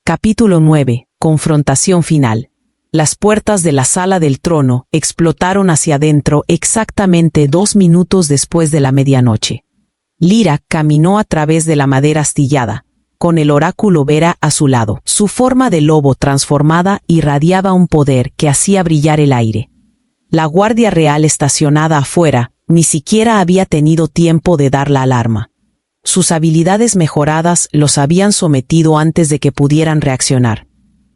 Capítulo 9. Confrontación final. Las puertas de la sala del trono explotaron hacia adentro exactamente 2 minutos después de la medianoche. Lyra caminó a través de la madera astillada, con el oráculo Vera a su lado. Su forma de lobo transformada irradiaba un poder que hacía brillar el aire. La guardia real estacionada afuera ni siquiera había tenido tiempo de dar la alarma. Sus habilidades mejoradas los habían sometido antes de que pudieran reaccionar.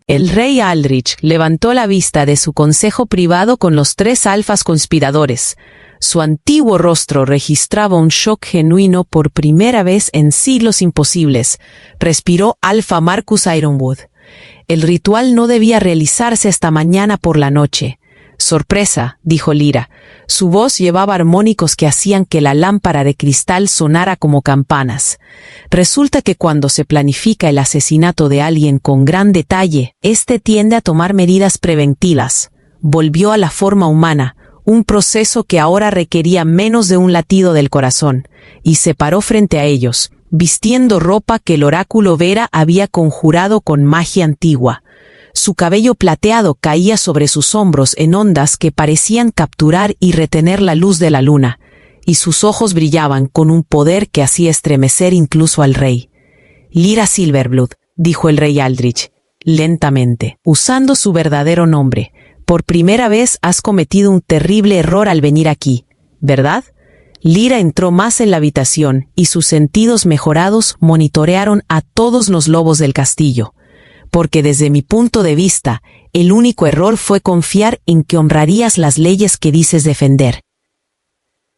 El rey Aldrich levantó la vista de su consejo privado con los 3 alfas conspiradores. Su antiguo rostro registraba un shock genuino por primera vez en siglos imposibles. Respiró Alfa Marcus Ironwood. El ritual no debía realizarse hasta mañana por la noche. Sorpresa, dijo Lyra. Su voz llevaba armónicos que hacían que la lámpara de cristal sonara como campanas. Resulta que cuando se planifica el asesinato de alguien con gran detalle, este tiende a tomar medidas preventivas. Volvió a la forma humana, un proceso que ahora requería menos de un latido del corazón, y se paró frente a ellos, vistiendo ropa que el oráculo Vera había conjurado con magia antigua. Su cabello plateado caía sobre sus hombros en ondas que parecían capturar y retener la luz de la luna, y sus ojos brillaban con un poder que hacía estremecer incluso al rey. Lyra Silverblood, dijo el rey Aldrich, lentamente, usando su verdadero nombre. Por primera vez has cometido un terrible error al venir aquí, ¿verdad? Lyra entró más en la habitación y sus sentidos mejorados monitorearon a todos los lobos del castillo. Porque desde mi punto de vista, el único error fue confiar en que honrarías las leyes que dices defender.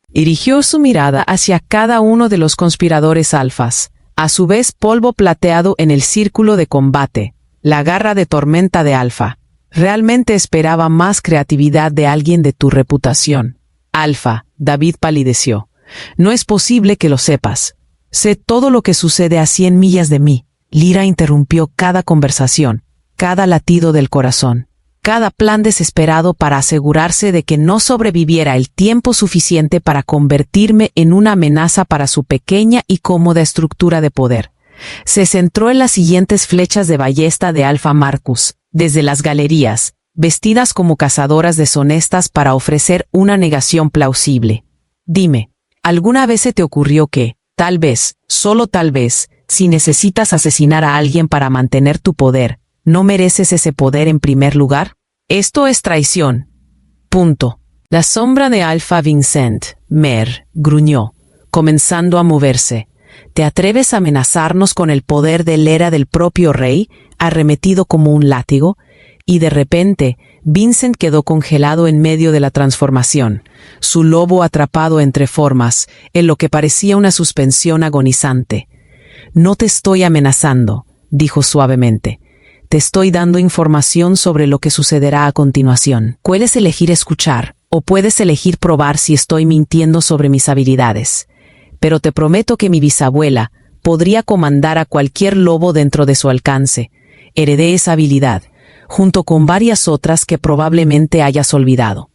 Dirigió su mirada hacia cada uno de los conspiradores alfas, a su vez polvo plateado en el círculo de combate, la garra de tormenta de Alfa. Realmente esperaba más creatividad de alguien de tu reputación. Alfa, David palideció. No es posible que lo sepas. Sé todo lo que sucede a 100 millas de mí. Lyra interrumpió cada conversación, cada latido del corazón, cada plan desesperado para asegurarse de que no sobreviviera el tiempo suficiente para convertirme en una amenaza para su pequeña y cómoda estructura de poder. Se centró en las siguientes flechas de ballesta de Alfa Marcus, desde las galerías, vestidas como cazadoras deshonestas para ofrecer una negación plausible. Dime, ¿alguna vez se te ocurrió que, tal vez, solo tal vez, si necesitas asesinar a alguien para mantener tu poder, ¿no mereces ese poder en primer lugar? Esto es traición. Punto. La sombra de Alfa Vincent, Mer, gruñó, comenzando a moverse. ¿Te atreves a amenazarnos con el poder del era del propio rey, arremetido como un látigo? Y de repente, Vincent quedó congelado en medio de la transformación, su lobo atrapado entre formas, en lo que parecía una suspensión agonizante. No te estoy amenazando, dijo suavemente. Te estoy dando información sobre lo que sucederá a continuación. Puedes elegir escuchar, o puedes elegir probar si estoy mintiendo sobre mis habilidades. Pero te prometo que mi bisabuela podría comandar a cualquier lobo dentro de su alcance. Heredé esa habilidad, junto con varias otras que probablemente hayas olvidado.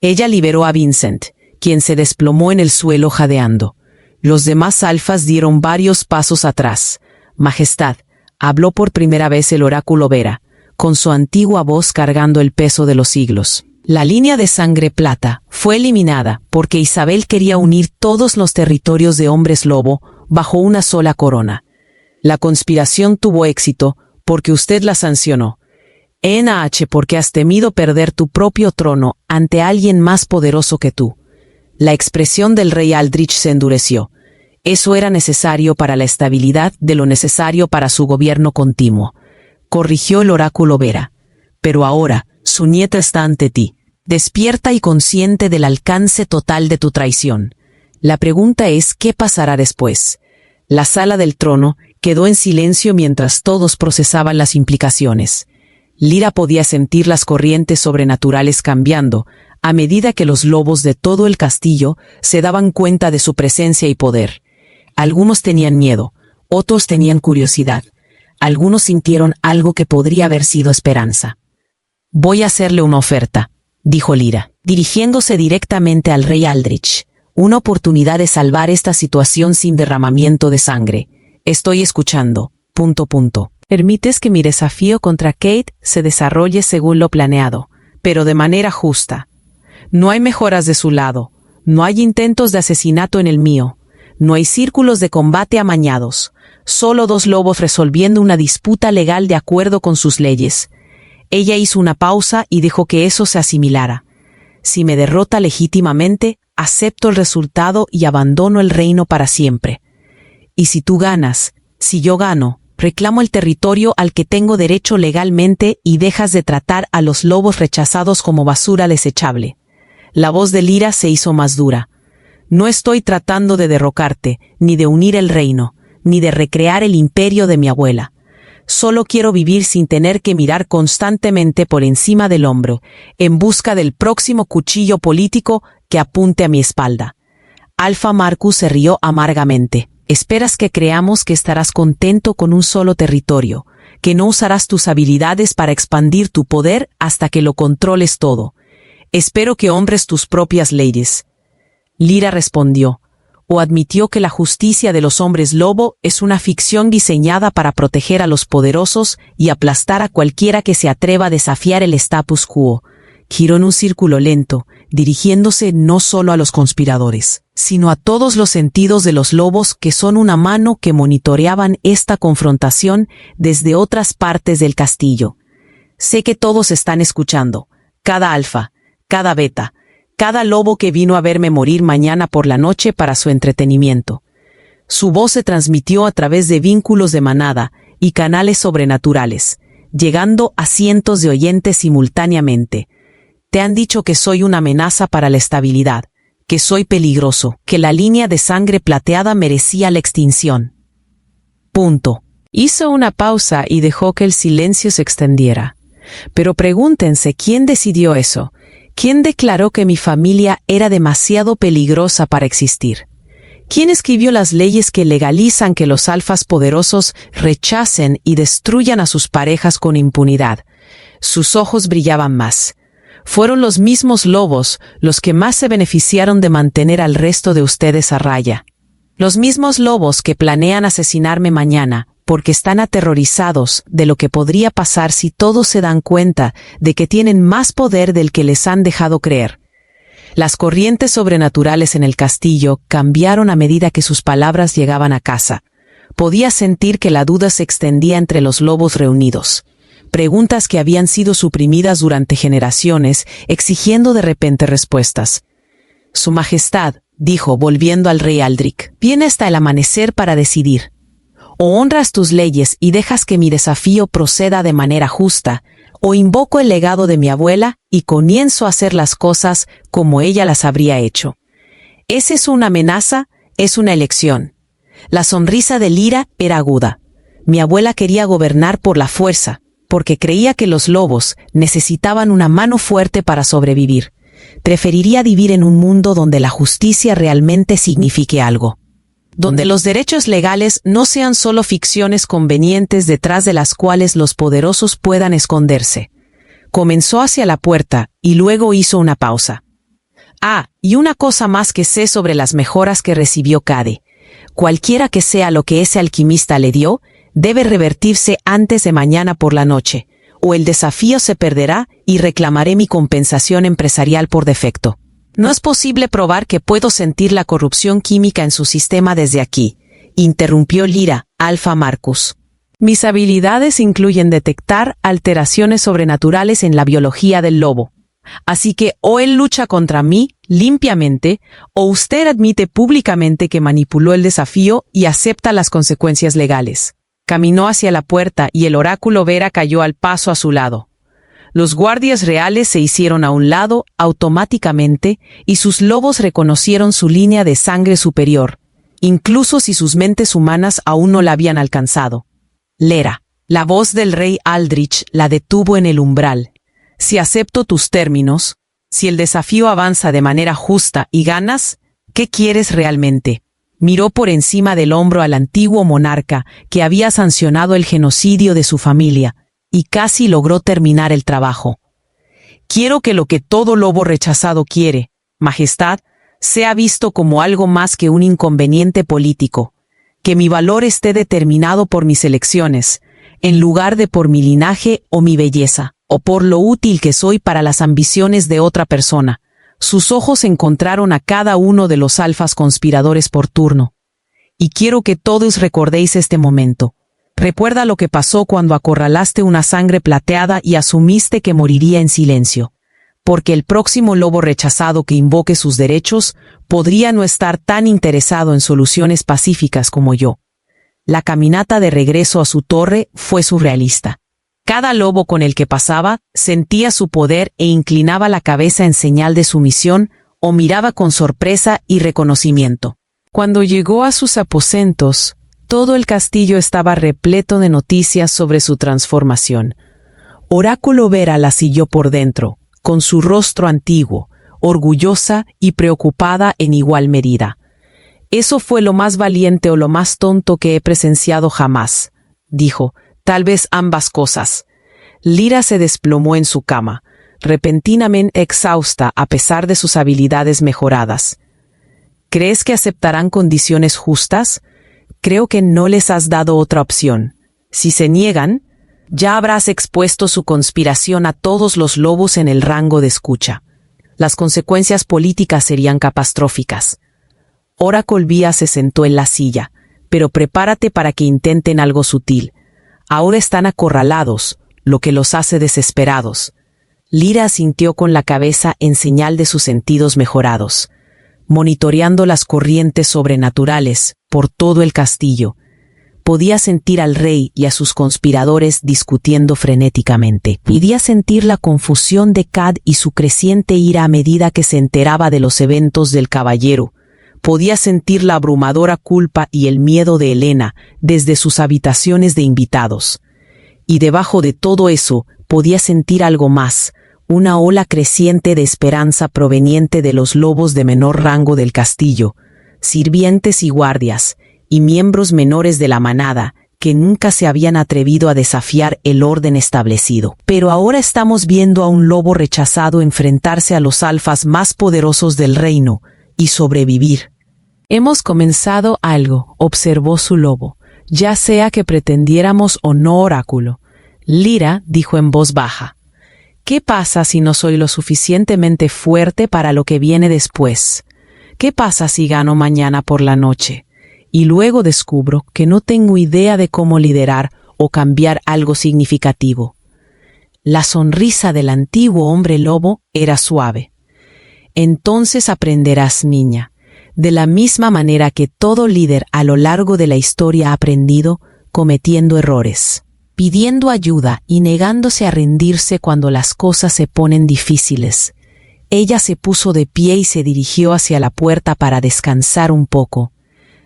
Ella liberó a Vincent, quien se desplomó en el suelo jadeando. Los demás alfas dieron varios pasos atrás. Majestad, habló por primera vez el oráculo Vera, con su antigua voz cargando el peso de los siglos. La línea de sangre plata fue eliminada porque Isabel quería unir todos los territorios de hombres lobo bajo una sola corona. La conspiración tuvo éxito porque usted la sancionó. NH, porque has temido perder tu propio trono ante alguien más poderoso que tú. La expresión del rey Aldrich se endureció. Eso era necesario para la estabilidad de lo necesario para su gobierno continuo. Corrigió el oráculo Vera. Pero ahora, su nieta está ante ti, despierta y consciente del alcance total de tu traición. La pregunta es, ¿qué pasará después? La sala del trono quedó en silencio mientras todos procesaban las implicaciones. Lyra podía sentir las corrientes sobrenaturales cambiando, a medida que los lobos de todo el castillo se daban cuenta de su presencia y poder. Algunos tenían miedo, otros tenían curiosidad. Algunos sintieron algo que podría haber sido esperanza. «Voy a hacerle una oferta», dijo Lyra, dirigiéndose directamente al rey Aldrich. «Una oportunidad de salvar esta situación sin derramamiento de sangre. Estoy escuchando. ... Permites que mi desafío contra Kate se desarrolle según lo planeado, pero de manera justa. No hay mejoras de su lado, no hay intentos de asesinato en el mío, no hay círculos de combate amañados, solo dos lobos resolviendo una disputa legal de acuerdo con sus leyes». Ella hizo una pausa y dejó que eso se asimilara. «Si me derrota legítimamente, acepto el resultado y abandono el reino para siempre. Y si tú ganas, si yo gano, reclamo el territorio al que tengo derecho legalmente y dejas de tratar a los lobos rechazados como basura desechable». La voz de Lyra se hizo más dura. «No estoy tratando de derrocarte, ni de unir el reino, ni de recrear el imperio de mi abuela. Solo quiero vivir sin tener que mirar constantemente por encima del hombro, en busca del próximo cuchillo político que apunte a mi espalda». Alfa Marcus se rió amargamente. «¿Esperas que creamos que estarás contento con un solo territorio, que no usarás tus habilidades para expandir tu poder hasta que lo controles todo? Espero que honres tus propias leyes». Lyra respondió, o admitió que la justicia de los hombres lobo es una ficción diseñada para proteger a los poderosos y aplastar a cualquiera que se atreva a desafiar el status quo. Giró en un círculo lento, dirigiéndose no solo a los conspiradores, sino a todos los sentidos de los lobos que son una mano que monitoreaban esta confrontación desde otras partes del castillo. «Sé que todos están escuchando, cada alfa, cada beta, cada lobo que vino a verme morir mañana por la noche para su entretenimiento». Su voz se transmitió a través de vínculos de manada y canales sobrenaturales, llegando a cientos de oyentes simultáneamente. «Te han dicho que soy una amenaza para la estabilidad, que soy peligroso, que la línea de sangre plateada merecía la extinción. Punto». Hizo una pausa y dejó que el silencio se extendiera. Pero pregúntense, ¿quién decidió eso? ¿Quién declaró que mi familia era demasiado peligrosa para existir? ¿Quién escribió las leyes que legalizan que los alfas poderosos rechacen y destruyan a sus parejas con impunidad? Sus ojos brillaban más. Fueron los mismos lobos los que más se beneficiaron de mantener al resto de ustedes a raya. Los mismos lobos que planean asesinarme mañana porque están aterrorizados de lo que podría pasar si todos se dan cuenta de que tienen más poder del que les han dejado creer. Las corrientes sobrenaturales en el castillo cambiaron a medida que sus palabras llegaban a casa. Podía sentir que la duda se extendía entre los lobos reunidos. Preguntas que habían sido suprimidas durante generaciones, exigiendo de repente respuestas. «Su Majestad», dijo volviendo al rey Aldrich, «viene hasta el amanecer para decidir. O honras tus leyes y dejas que mi desafío proceda de manera justa, o invoco el legado de mi abuela y comienzo a hacer las cosas como ella las habría hecho. ¿Esa es una amenaza? Es una elección». La sonrisa de Lyra era aguda. Mi abuela quería gobernar por la fuerza, porque creía que los lobos necesitaban una mano fuerte para sobrevivir. Preferiría vivir en un mundo donde la justicia realmente signifique algo. Donde los derechos legales no sean solo ficciones convenientes detrás de las cuales los poderosos puedan esconderse. Comenzó hacia la puerta y luego hizo una pausa. Ah, y una cosa más que sé sobre las mejoras que recibió Cade. Cualquiera que sea lo que ese alquimista le dio, debe revertirse antes de mañana por la noche, o el desafío se perderá y reclamaré mi compensación empresarial por defecto. No es posible probar que puedo sentir la corrupción química en su sistema desde aquí, interrumpió Lyra, Alpha Marcus. Mis habilidades incluyen detectar alteraciones sobrenaturales en la biología del lobo. Así que o él lucha contra mí limpiamente, o usted admite públicamente que manipuló el desafío y acepta las consecuencias legales. Caminó hacia la puerta y el oráculo Vera cayó al paso a su lado. Los guardias reales se hicieron a un lado automáticamente y sus lobos reconocieron su línea de sangre superior, incluso si sus mentes humanas aún no la habían alcanzado. Lera, la voz del rey Aldrich la detuvo en el umbral. Si acepto tus términos, si el desafío avanza de manera justa y ganas, ¿qué quieres realmente? Miró por encima del hombro al antiguo monarca que había sancionado el genocidio de su familia y casi logró terminar el trabajo. Quiero que lo que todo lobo rechazado quiere, Majestad, sea visto como algo más que un inconveniente político, que mi valor esté determinado por mis elecciones, en lugar de por mi linaje o mi belleza, o por lo útil que soy para las ambiciones de otra persona. Sus ojos encontraron a cada uno de los alfas conspiradores por turno. Y quiero que todos recordéis este momento. Recuerda lo que pasó cuando acorralaste una sangre plateada y asumiste que moriría en silencio. Porque el próximo lobo rechazado que invoque sus derechos podría no estar tan interesado en soluciones pacíficas como yo. La caminata de regreso a su torre fue surrealista. Cada lobo con el que pasaba sentía su poder e inclinaba la cabeza en señal de sumisión o miraba con sorpresa y reconocimiento. Cuando llegó a sus aposentos, todo el castillo estaba repleto de noticias sobre su transformación. Oráculo Vera la siguió por dentro, con su rostro antiguo, orgullosa y preocupada en igual medida. Eso fue lo más valiente o lo más tonto que he presenciado jamás, dijo. Tal vez ambas cosas. Lyra se desplomó en su cama, repentinamente exhausta a pesar de sus habilidades mejoradas. ¿Crees que aceptarán condiciones justas? Creo que no les has dado otra opción. Si se niegan, ya habrás expuesto su conspiración a todos los lobos en el rango de escucha. Las consecuencias políticas serían catastróficas. Oracle Vía se sentó en la silla, pero prepárate para que intenten algo sutil. Ahora están acorralados, lo que los hace desesperados. Lyra asintió con la cabeza en señal de sus sentidos mejorados, monitoreando las corrientes sobrenaturales por todo el castillo. Podía sentir al rey y a sus conspiradores discutiendo frenéticamente. Podía sentir la confusión de Cad y su creciente ira a medida que se enteraba de los eventos del caballero. Podía sentir la abrumadora culpa y el miedo de Helena desde sus habitaciones de invitados. Y debajo de todo eso, podía sentir algo más, una ola creciente de esperanza proveniente de los lobos de menor rango del castillo, sirvientes y guardias, y miembros menores de la manada, que nunca se habían atrevido a desafiar el orden establecido. Pero ahora estamos viendo a un lobo rechazado enfrentarse a los alfas más poderosos del reino, y sobrevivir. Hemos comenzado algo, observó su lobo, ya sea que pretendiéramos o no, oráculo. Lyra dijo en voz baja. ¿Qué pasa si no soy lo suficientemente fuerte para lo que viene después? ¿Qué pasa si gano mañana por la noche? Y luego descubro que no tengo idea de cómo liderar o cambiar algo significativo. La sonrisa del antiguo hombre lobo era suave. Entonces aprenderás, niña, de la misma manera que todo líder a lo largo de la historia ha aprendido, cometiendo errores, pidiendo ayuda y negándose a rendirse cuando las cosas se ponen difíciles. Ella se puso de pie y se dirigió hacia la puerta para descansar un poco.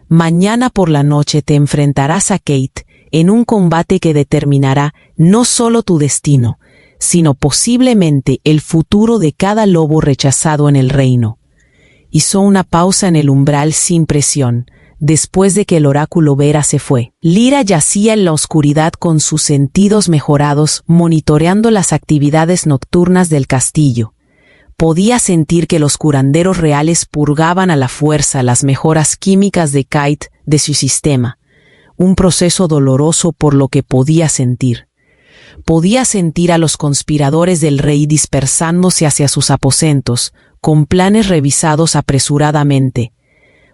Mañana por la noche te enfrentarás a Kate en un combate que determinará no solo tu destino, sino posiblemente el futuro de cada lobo rechazado en el reino. Hizo una pausa en el umbral sin presión, después de que el oráculo Vera se fue. Lyra yacía en la oscuridad con sus sentidos mejorados, monitoreando las actividades nocturnas del castillo. Podía sentir que los curanderos reales purgaban a la fuerza las mejoras químicas de Kite de su sistema, un proceso doloroso por lo que podía sentir. Podía sentir a los conspiradores del rey dispersándose hacia sus aposentos, con planes revisados apresuradamente.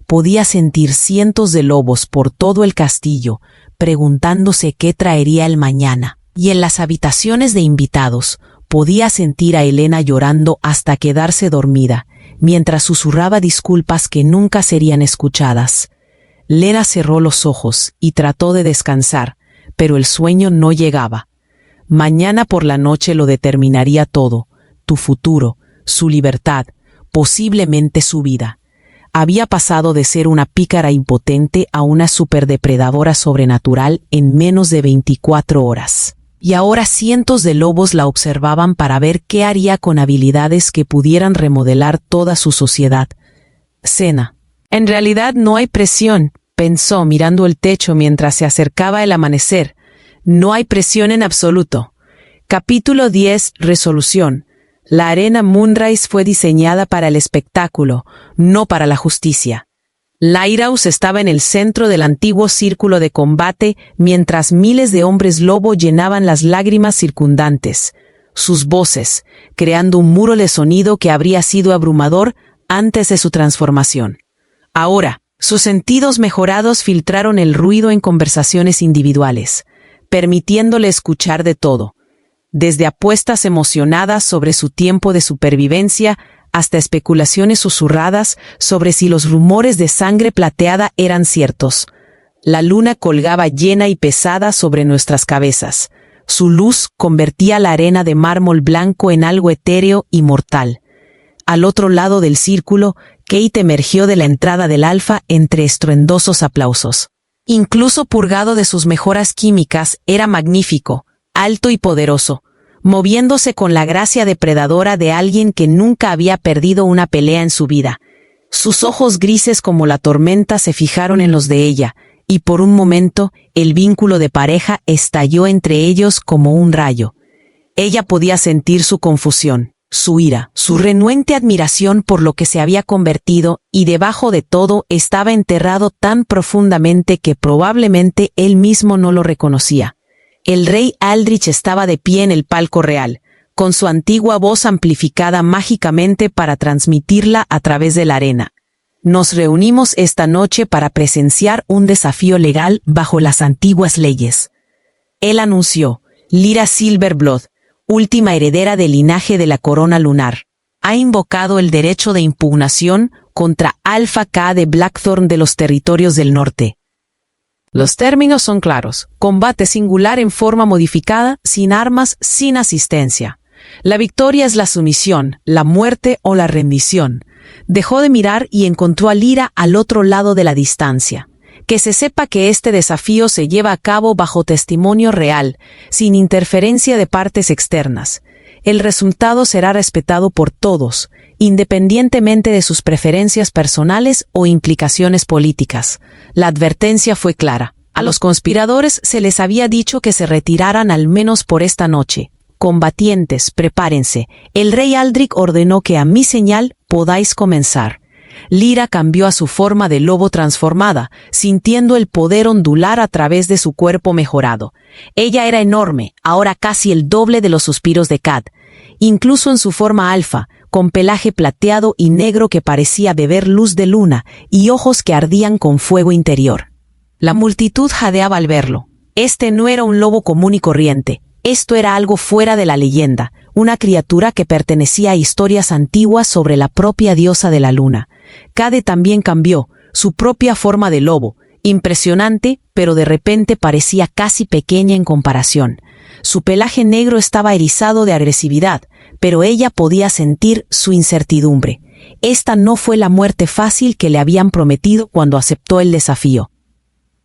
Podía sentir cientos de lobos por todo el castillo, preguntándose qué traería el mañana. Y en las habitaciones de invitados, podía sentir a Helena llorando hasta quedarse dormida, mientras susurraba disculpas que nunca serían escuchadas. Lena cerró los ojos y trató de descansar, pero el sueño no llegaba. Mañana por la noche lo determinaría todo, tu futuro, su libertad, posiblemente su vida. Había pasado de ser una pícara impotente a una superdepredadora sobrenatural en menos de 24 horas. Y ahora cientos de lobos la observaban para ver qué haría con habilidades que pudieran remodelar toda su sociedad. Cena. En realidad no hay presión, pensó mirando el techo mientras se acercaba el amanecer. No hay presión en absoluto. Capítulo 10. Resolución. La arena Moonrise fue diseñada para el espectáculo, no para la justicia. Lyraus estaba en el centro del antiguo círculo de combate mientras miles de hombres lobo llenaban las lágrimas circundantes. Sus voces, creando un muro de sonido que habría sido abrumador antes de su transformación. Ahora, sus sentidos mejorados filtraron el ruido en conversaciones individuales, permitiéndole escuchar de todo, desde apuestas emocionadas sobre su tiempo de supervivencia hasta especulaciones susurradas sobre si los rumores de sangre plateada eran ciertos. La luna colgaba llena y pesada sobre nuestras cabezas. Su luz convertía la arena de mármol blanco en algo etéreo y mortal. Al otro lado del círculo, Kate emergió de la entrada del alfa entre estruendosos aplausos. Incluso purgado de sus mejoras químicas, era magnífico, alto y poderoso, moviéndose con la gracia depredadora de alguien que nunca había perdido una pelea en su vida. Sus ojos grises como la tormenta se fijaron en los de ella, y por un momento el vínculo de pareja estalló entre ellos como un rayo. Ella podía sentir su confusión, su ira, su renuente admiración por lo que se había convertido, y debajo de todo estaba enterrado tan profundamente que probablemente él mismo no lo reconocía. El rey Aldrich estaba de pie en el palco real, con su antigua voz amplificada mágicamente para transmitirla a través de la arena. Nos reunimos esta noche para presenciar un desafío legal bajo las antiguas leyes. Él anunció, Lyra Silverblood, última heredera del linaje de la corona lunar, ha invocado el derecho de impugnación contra Alpha K de Blackthorn de los territorios del norte. Los términos son claros. Combate singular en forma modificada, sin armas, sin asistencia. La victoria es la sumisión, la muerte o la rendición. Dejó de mirar y encontró a Lyra al otro lado de la distancia. Que se sepa que este desafío se lleva a cabo bajo testimonio real, sin interferencia de partes externas. El resultado será respetado por todos, independientemente de sus preferencias personales o implicaciones políticas. La advertencia fue clara. A los conspiradores se les había dicho que se retiraran al menos por esta noche. Combatientes, prepárense. El rey Aldrich ordenó que a mi señal podáis comenzar. Lyra cambió a su forma de lobo transformada, sintiendo el poder ondular a través de su cuerpo mejorado. Ella era enorme, ahora casi el doble de los suspiros de Kat. Incluso en su forma alfa, con pelaje plateado y negro que parecía beber luz de luna y ojos que ardían con fuego interior. La multitud jadeaba al verlo. Este no era un lobo común y corriente. Esto era algo fuera de la leyenda, una criatura que pertenecía a historias antiguas sobre la propia diosa de la luna. Cade también cambió, su propia forma de lobo, impresionante, pero de repente parecía casi pequeña en comparación. Su pelaje negro estaba erizado de agresividad, pero ella podía sentir su incertidumbre. Esta no fue la muerte fácil que le habían prometido cuando aceptó el desafío.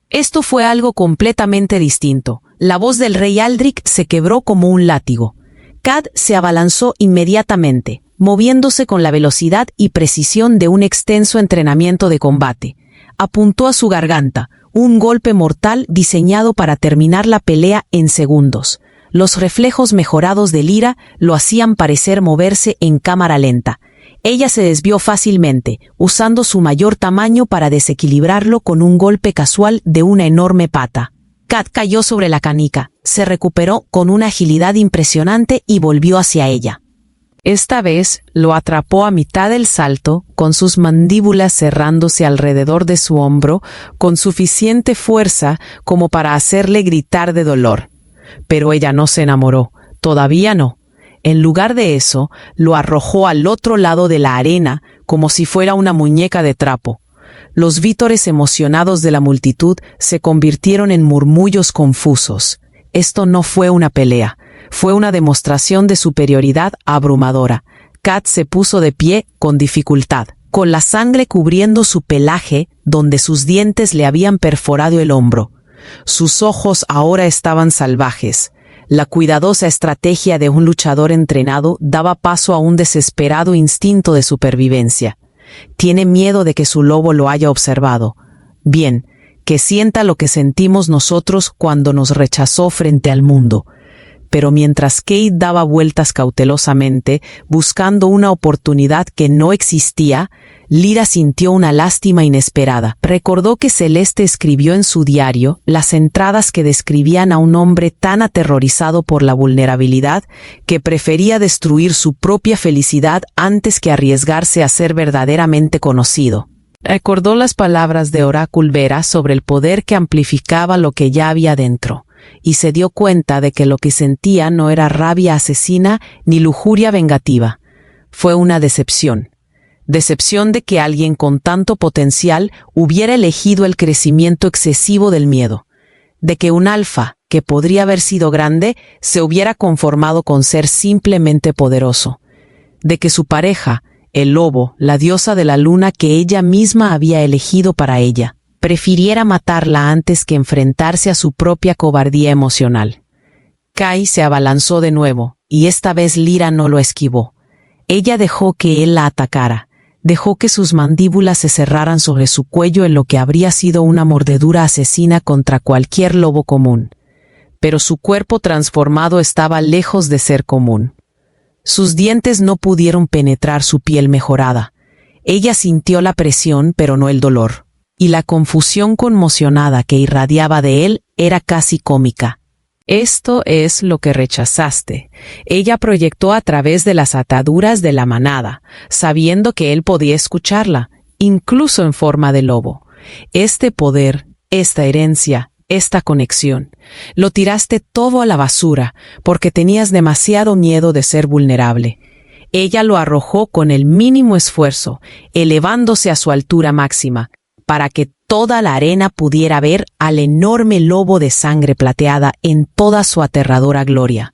Esto fue algo completamente distinto. La voz del rey Aldrich se quebró como un látigo. Cad se abalanzó inmediatamente, moviéndose con la velocidad y precisión de un extenso entrenamiento de combate. Apuntó a su garganta, un golpe mortal diseñado para terminar la pelea en segundos. Los reflejos mejorados de Lyra lo hacían parecer moverse en cámara lenta. Ella se desvió fácilmente, usando su mayor tamaño para desequilibrarlo con un golpe casual de una enorme pata. Kat cayó sobre la canica, se recuperó con una agilidad impresionante y volvió hacia ella. Esta vez lo atrapó a mitad del salto, con sus mandíbulas cerrándose alrededor de su hombro con suficiente fuerza como para hacerle gritar de dolor. Pero ella no se enamoró, todavía no. En lugar de eso, lo arrojó al otro lado de la arena como si fuera una muñeca de trapo. Los vítores emocionados de la multitud se convirtieron en murmullos confusos. Esto no fue una pelea, fue una demostración de superioridad abrumadora. Kat se puso de pie con dificultad, con la sangre cubriendo su pelaje donde sus dientes le habían perforado el hombro. Sus ojos ahora estaban salvajes. La cuidadosa estrategia de un luchador entrenado daba paso a un desesperado instinto de supervivencia. Tiene miedo de que su lobo lo haya observado. Bien, que sienta lo que sentimos nosotros cuando nos rechazó frente al mundo. Pero mientras Kate daba vueltas cautelosamente, buscando una oportunidad que no existía, Lyra sintió una lástima inesperada. Recordó que Celeste escribió en su diario las entradas que describían a un hombre tan aterrorizado por la vulnerabilidad que prefería destruir su propia felicidad antes que arriesgarse a ser verdaderamente conocido. Recordó las palabras de Oracle Vera sobre el poder que amplificaba lo que ya había dentro, y se dio cuenta de que lo que sentía no era rabia asesina ni lujuria vengativa. Fue una decepción. Decepción de que alguien con tanto potencial hubiera elegido el crecimiento excesivo del miedo. De que un alfa, que podría haber sido grande, se hubiera conformado con ser simplemente poderoso. De que su pareja, el lobo, la diosa de la luna que ella misma había elegido para ella, prefiriera matarla antes que enfrentarse a su propia cobardía emocional. Kai se abalanzó de nuevo, y esta vez Lyra no lo esquivó. Ella dejó que él la atacara, dejó que sus mandíbulas se cerraran sobre su cuello en lo que habría sido una mordedura asesina contra cualquier lobo común. Pero su cuerpo transformado estaba lejos de ser común. Sus dientes no pudieron penetrar su piel mejorada. Ella sintió la presión, pero no el dolor. Y la confusión conmocionada que irradiaba de él era casi cómica. Esto es lo que rechazaste. Ella proyectó a través de las ataduras de la manada, sabiendo que él podía escucharla, incluso en forma de lobo. Este poder, esta herencia, esta conexión, lo tiraste todo a la basura porque tenías demasiado miedo de ser vulnerable. Ella lo arrojó con el mínimo esfuerzo, elevándose a su altura máxima, para que toda la arena pudiera ver al enorme lobo de sangre plateada en toda su aterradora gloria.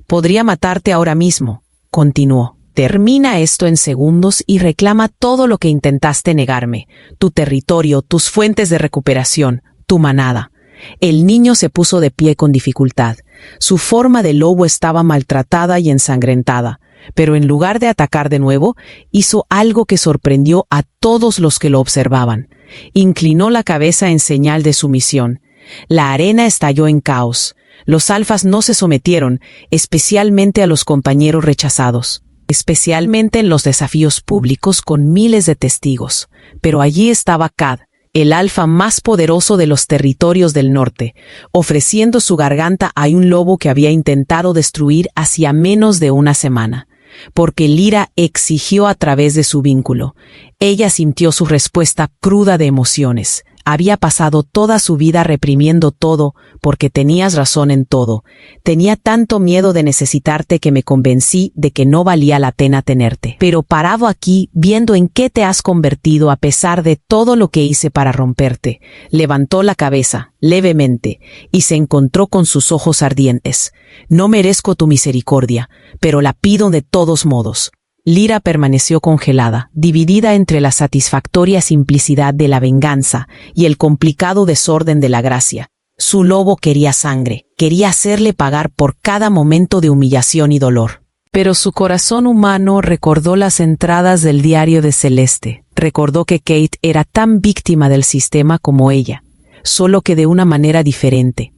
Podría matarte ahora mismo, continuó. Termina esto en segundos y reclama todo lo que intentaste negarme, tu territorio, tus fuentes de recuperación, tu manada. El niño se puso de pie con dificultad. Su forma de lobo estaba maltratada y ensangrentada, pero en lugar de atacar de nuevo, hizo algo que sorprendió a todos los que lo observaban. Inclinó la cabeza en señal de sumisión. La arena estalló en caos. Los alfas no se sometieron, especialmente a los compañeros rechazados, especialmente en los desafíos públicos con miles de testigos. Pero allí estaba Kad, el alfa más poderoso de los territorios del norte, ofreciendo su garganta a un lobo que había intentado destruir hacía menos de una semana. Porque Lyra exigió a través de su vínculo. Ella sintió su respuesta cruda de emociones. Había pasado toda su vida reprimiendo todo, porque tenías razón en todo. Tenía tanto miedo de necesitarte que me convencí de que no valía la pena tenerte. Pero parado aquí, viendo en qué te has convertido a pesar de todo lo que hice para romperte, levantó la cabeza, levemente, y se encontró con sus ojos ardientes. No merezco tu misericordia, pero la pido de todos modos. Lyra permaneció congelada, dividida entre la satisfactoria simplicidad de la venganza y el complicado desorden de la gracia. Su lobo quería sangre, quería hacerle pagar por cada momento de humillación y dolor. Pero su corazón humano recordó las entradas del diario de Celeste, recordó que Kate era tan víctima del sistema como ella, solo que de una manera diferente.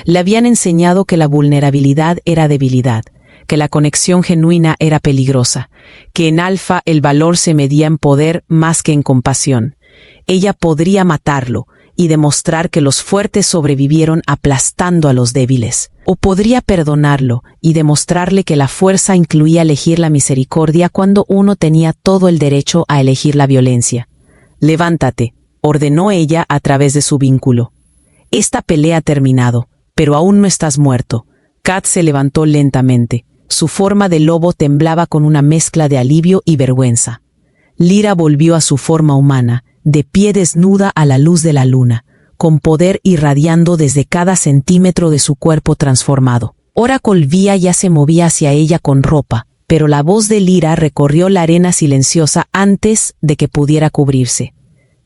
Le habían enseñado que la vulnerabilidad era debilidad, que la conexión genuina era peligrosa, que en Alfa el valor se medía en poder más que en compasión. Ella podría matarlo y demostrar que los fuertes sobrevivieron aplastando a los débiles. O podría perdonarlo y demostrarle que la fuerza incluía elegir la misericordia cuando uno tenía todo el derecho a elegir la violencia. «Levántate», ordenó ella a través de su vínculo. «Esta pelea ha terminado, pero aún no estás muerto». Kat se levantó lentamente. Su forma de lobo temblaba con una mezcla de alivio y vergüenza. Lyra volvió a su forma humana, de pie desnuda a la luz de la luna, con poder irradiando desde cada centímetro de su cuerpo transformado. Oracle ya se movía hacia ella con ropa, pero la voz de Lyra recorrió la arena silenciosa antes de que pudiera cubrirse.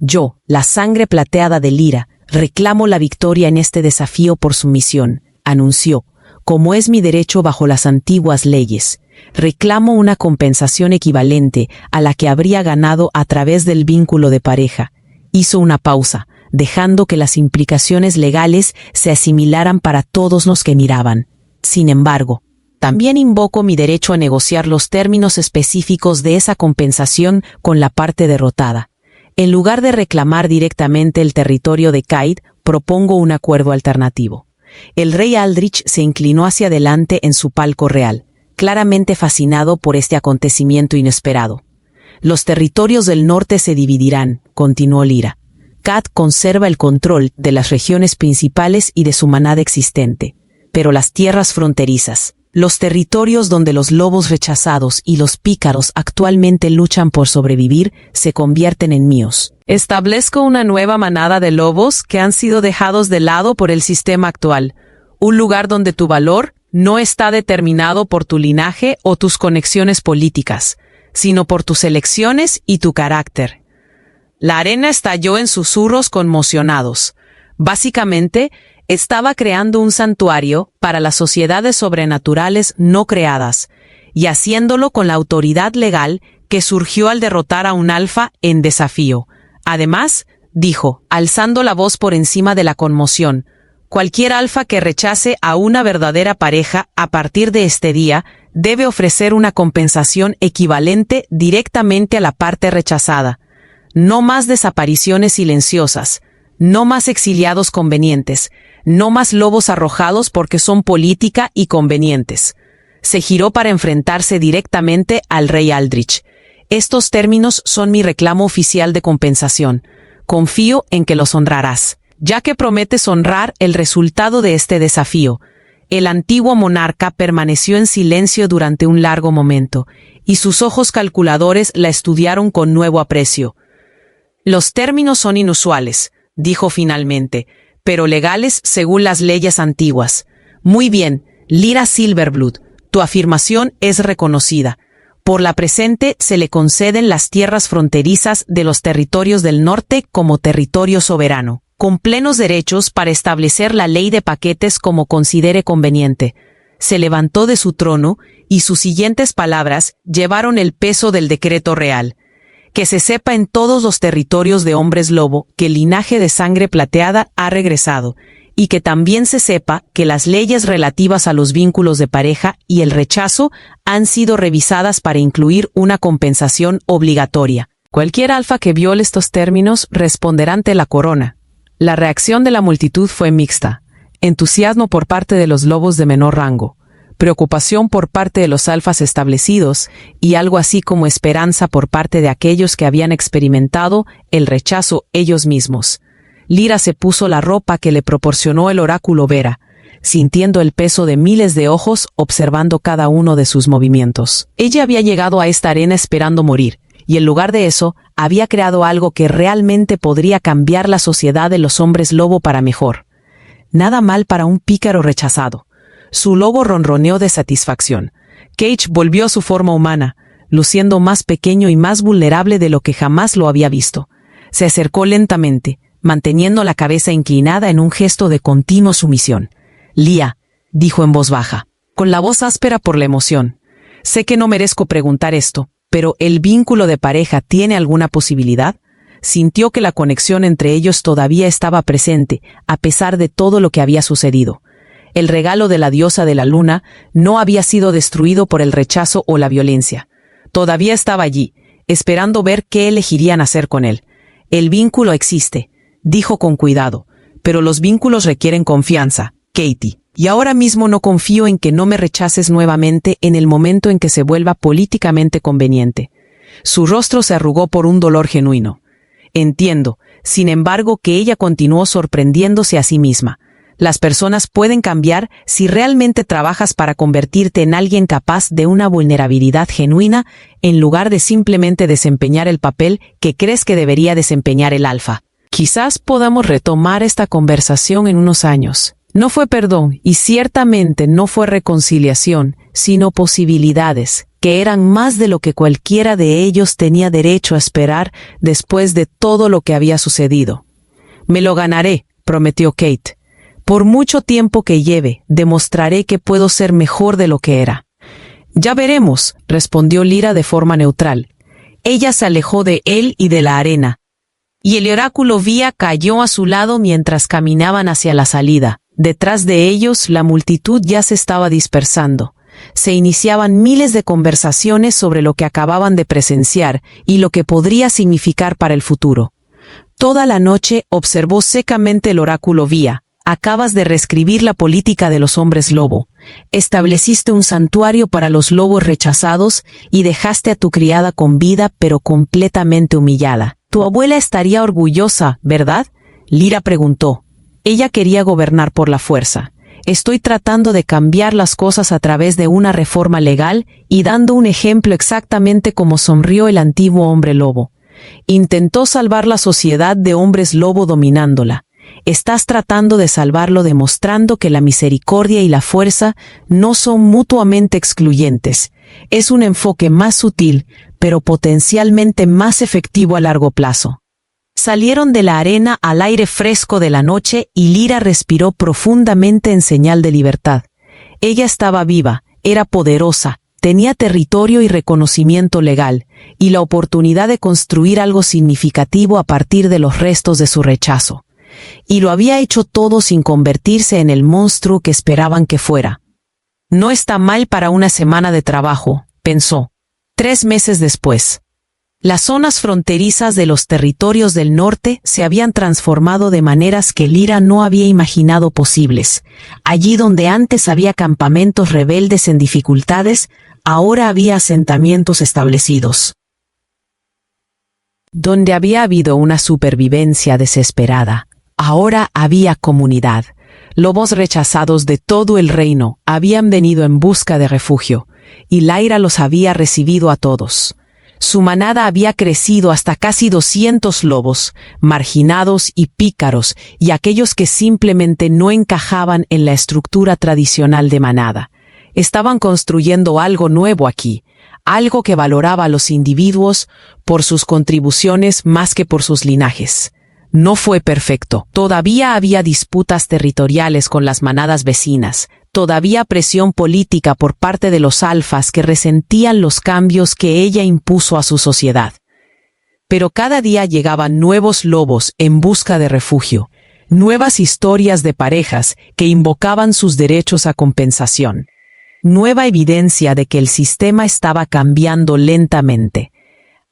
«Yo, la sangre plateada de Lyra, reclamo la victoria en este desafío por sumisión», anunció, «como es mi derecho bajo las antiguas leyes. Reclamo una compensación equivalente a la que habría ganado a través del vínculo de pareja». Hizo una pausa, dejando que las implicaciones legales se asimilaran para todos los que miraban. «Sin embargo, también invoco mi derecho a negociar los términos específicos de esa compensación con la parte derrotada. En lugar de reclamar directamente el territorio de Kaid, propongo un acuerdo alternativo». El rey Aldrich se inclinó hacia adelante en su palco real, claramente fascinado por este acontecimiento inesperado. «Los territorios del norte se dividirán», continuó Lyra. «Kat conserva el control de las regiones principales y de su manada existente, pero las tierras fronterizas, los territorios donde los lobos rechazados y los pícaros actualmente luchan por sobrevivir, se convierten en míos. Establezco una nueva manada de lobos que han sido dejados de lado por el sistema actual, un lugar donde tu valor no está determinado por tu linaje o tus conexiones políticas, sino por tus elecciones y tu carácter». La arena estalló en susurros conmocionados. Básicamente, estaba creando un santuario para las sociedades sobrenaturales no creadas, y haciéndolo con la autoridad legal que surgió al derrotar a un alfa en desafío. Además, dijo, alzando la voz por encima de la conmoción, «Cualquier alfa que rechace a una verdadera pareja a partir de este día debe ofrecer una compensación equivalente directamente a la parte rechazada. No más desapariciones silenciosas, no más exiliados convenientes, no más lobos arrojados porque son política y convenientes». Se giró para enfrentarse directamente al rey Aldrich. «Estos términos son mi reclamo oficial de compensación. Confío en que los honrarás, ya que prometes honrar el resultado de este desafío». El antiguo monarca permaneció en silencio durante un largo momento, y sus ojos calculadores la estudiaron con nuevo aprecio. «Los términos son inusuales», dijo finalmente, «pero legales según las leyes antiguas. Muy bien, Lyra Silverblood, tu afirmación es reconocida. Por la presente se le conceden las tierras fronterizas de los territorios del norte como territorio soberano, con plenos derechos para establecer la ley de paquetes como considere conveniente». Se levantó de su trono y sus siguientes palabras llevaron el peso del decreto real. «Que se sepa en todos los territorios de hombres lobo que el linaje de sangre plateada ha regresado, y que también se sepa que las leyes relativas a los vínculos de pareja y el rechazo han sido revisadas para incluir una compensación obligatoria. Cualquier alfa que viole estos términos responderá ante la corona». La reacción de la multitud fue mixta. Entusiasmo por parte de los lobos de menor rango, preocupación por parte de los alfas establecidos y algo así como esperanza por parte de aquellos que habían experimentado el rechazo ellos mismos. Lyra se puso la ropa que le proporcionó el oráculo Vera, sintiendo el peso de miles de ojos observando cada uno de sus movimientos. Ella había llegado a esta arena esperando morir, y en lugar de eso, había creado algo que realmente podría cambiar la sociedad de los hombres lobo para mejor. Nada mal para un pícaro rechazado. Su lobo ronroneó de satisfacción. Cage volvió a su forma humana, luciendo más pequeño y más vulnerable de lo que jamás lo había visto. Se acercó lentamente, manteniendo la cabeza inclinada en un gesto de continua sumisión. «Lía», dijo en voz baja, con la voz áspera por la emoción. «Sé que no merezco preguntar esto, pero ¿el vínculo de pareja tiene alguna posibilidad?» Sintió que la conexión entre ellos todavía estaba presente, a pesar de todo lo que había sucedido. El regalo de la diosa de la luna no había sido destruido por el rechazo o la violencia. Todavía estaba allí, esperando ver qué elegirían hacer con él. El vínculo existe, dijo con cuidado, pero los vínculos requieren confianza, Katie. Y ahora mismo no confío en que no me rechaces nuevamente en el momento en que se vuelva políticamente conveniente. Su rostro se arrugó por un dolor genuino. Entiendo, sin embargo, que ella continuó sorprendiéndose a sí misma. Las personas pueden cambiar si realmente trabajas para convertirte en alguien capaz de una vulnerabilidad genuina en lugar de simplemente desempeñar el papel que crees que debería desempeñar el alfa. Quizás podamos retomar esta conversación en unos años. No fue perdón y ciertamente no fue reconciliación, sino posibilidades, que eran más de lo que cualquiera de ellos tenía derecho a esperar después de todo lo que había sucedido. Me lo ganaré, prometió Kate. Por mucho tiempo que lleve, demostraré que puedo ser mejor de lo que era. Ya veremos, respondió Lyra de forma neutral. Ella se alejó de él y de la arena, y el oráculo Vía cayó a su lado mientras caminaban hacia la salida. Detrás de ellos, la multitud ya se estaba dispersando. Se iniciaban miles de conversaciones sobre lo que acababan de presenciar y lo que podría significar para el futuro. Toda la noche observó secamente el oráculo Vía. Acabas de reescribir la política de los hombres lobo. Estableciste un santuario para los lobos rechazados y dejaste a tu criada con vida pero completamente humillada. Tu abuela estaría orgullosa, ¿verdad? Lyra preguntó. Ella quería gobernar por la fuerza. Estoy tratando de cambiar las cosas a través de una reforma legal y dando un ejemplo exactamente como sonrió el antiguo hombre lobo. Intentó salvar la sociedad de hombres lobo dominándola. Estás tratando de salvarlo demostrando que la misericordia y la fuerza no son mutuamente excluyentes. Es un enfoque más sutil, pero potencialmente más efectivo a largo plazo. Salieron de la arena al aire fresco de la noche y Lyra respiró profundamente en señal de libertad. Ella estaba viva, era poderosa, tenía territorio y reconocimiento legal, y la oportunidad de construir algo significativo a partir de los restos de su rechazo. Y lo había hecho todo sin convertirse en el monstruo que esperaban que fuera. No está mal para una semana de trabajo, pensó. 3 meses después. Las zonas fronterizas de los territorios del norte se habían transformado de maneras que Lyra no había imaginado posibles. Allí donde antes había campamentos rebeldes en dificultades, ahora había asentamientos establecidos. Donde había habido una supervivencia desesperada, ahora había comunidad. Lobos rechazados de todo el reino habían venido en busca de refugio, y Lyra los había recibido a todos. Su manada había crecido hasta casi 200 lobos, marginados y pícaros, y aquellos que simplemente no encajaban en la estructura tradicional de manada. Estaban construyendo algo nuevo aquí, algo que valoraba a los individuos por sus contribuciones más que por sus linajes. No fue perfecto. Todavía había disputas territoriales con las manadas vecinas. Todavía presión política por parte de los alfas que resentían los cambios que ella impuso a su sociedad. Pero cada día llegaban nuevos lobos en busca de refugio, nuevas historias de parejas que invocaban sus derechos a compensación, nueva evidencia de que el sistema estaba cambiando lentamente.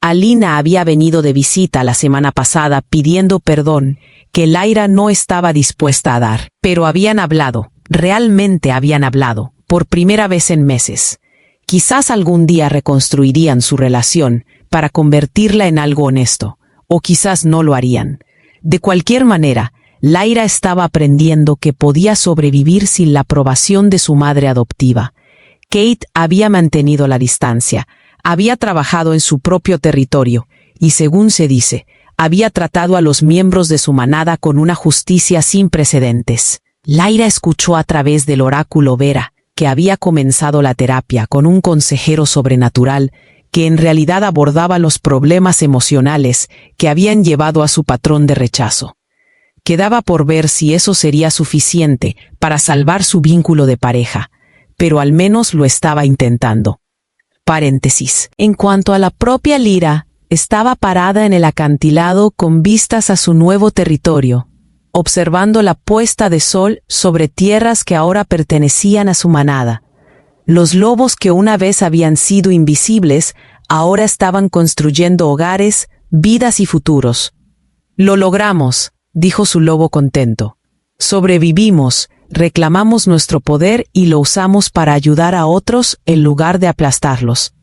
Alina había venido de visita la semana pasada pidiendo perdón que Lyra no estaba dispuesta a dar, pero habían hablado. Realmente habían hablado, por primera vez en meses. Quizás algún día reconstruirían su relación para convertirla en algo honesto, o quizás no lo harían. De cualquier manera, Lyra estaba aprendiendo que podía sobrevivir sin la aprobación de su madre adoptiva. Kate había mantenido la distancia, había trabajado en su propio territorio, y según se dice, había tratado a los miembros de su manada con una justicia sin precedentes. Lyra escuchó a través del oráculo Vera que había comenzado la terapia con un consejero sobrenatural que en realidad abordaba los problemas emocionales que habían llevado a su patrón de rechazo. Quedaba por ver si eso sería suficiente para salvar su vínculo de pareja, pero al menos lo estaba intentando. Paréntesis. En cuanto a la propia Lyra, estaba parada en el acantilado con vistas a su nuevo territorio. observando la puesta de sol sobre tierras que ahora pertenecían a su manada. Los lobos que una vez habían sido invisibles, ahora estaban construyendo hogares, vidas y futuros. «Lo logramos», dijo su lobo contento. «Sobrevivimos, reclamamos nuestro poder y lo usamos para ayudar a otros en lugar de aplastarlos».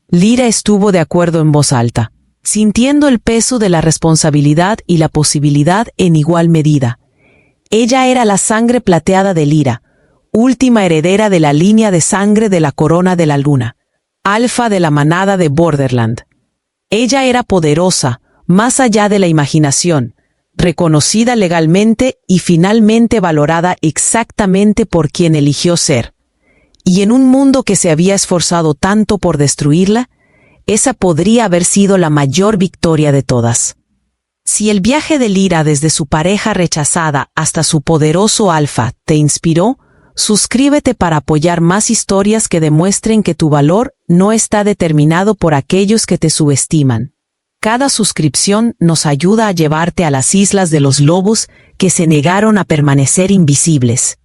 Lyra estuvo de acuerdo en voz alta, sintiendo el peso de la responsabilidad y la posibilidad en igual medida. Ella era la sangre plateada de Lyra, última heredera de la línea de sangre de la corona de la luna, alfa de la manada de Borderland. Ella era poderosa, más allá de la imaginación, reconocida legalmente y finalmente valorada exactamente por quien eligió ser. Y en un mundo que se había esforzado tanto por destruirla, esa podría haber sido la mayor victoria de todas. Si el viaje de Lyra desde su pareja rechazada hasta su poderoso alfa te inspiró, suscríbete para apoyar más historias que demuestren que tu valor no está determinado por aquellos que te subestiman. Cada suscripción nos ayuda a llevarte a las islas de los lobos que se negaron a permanecer invisibles.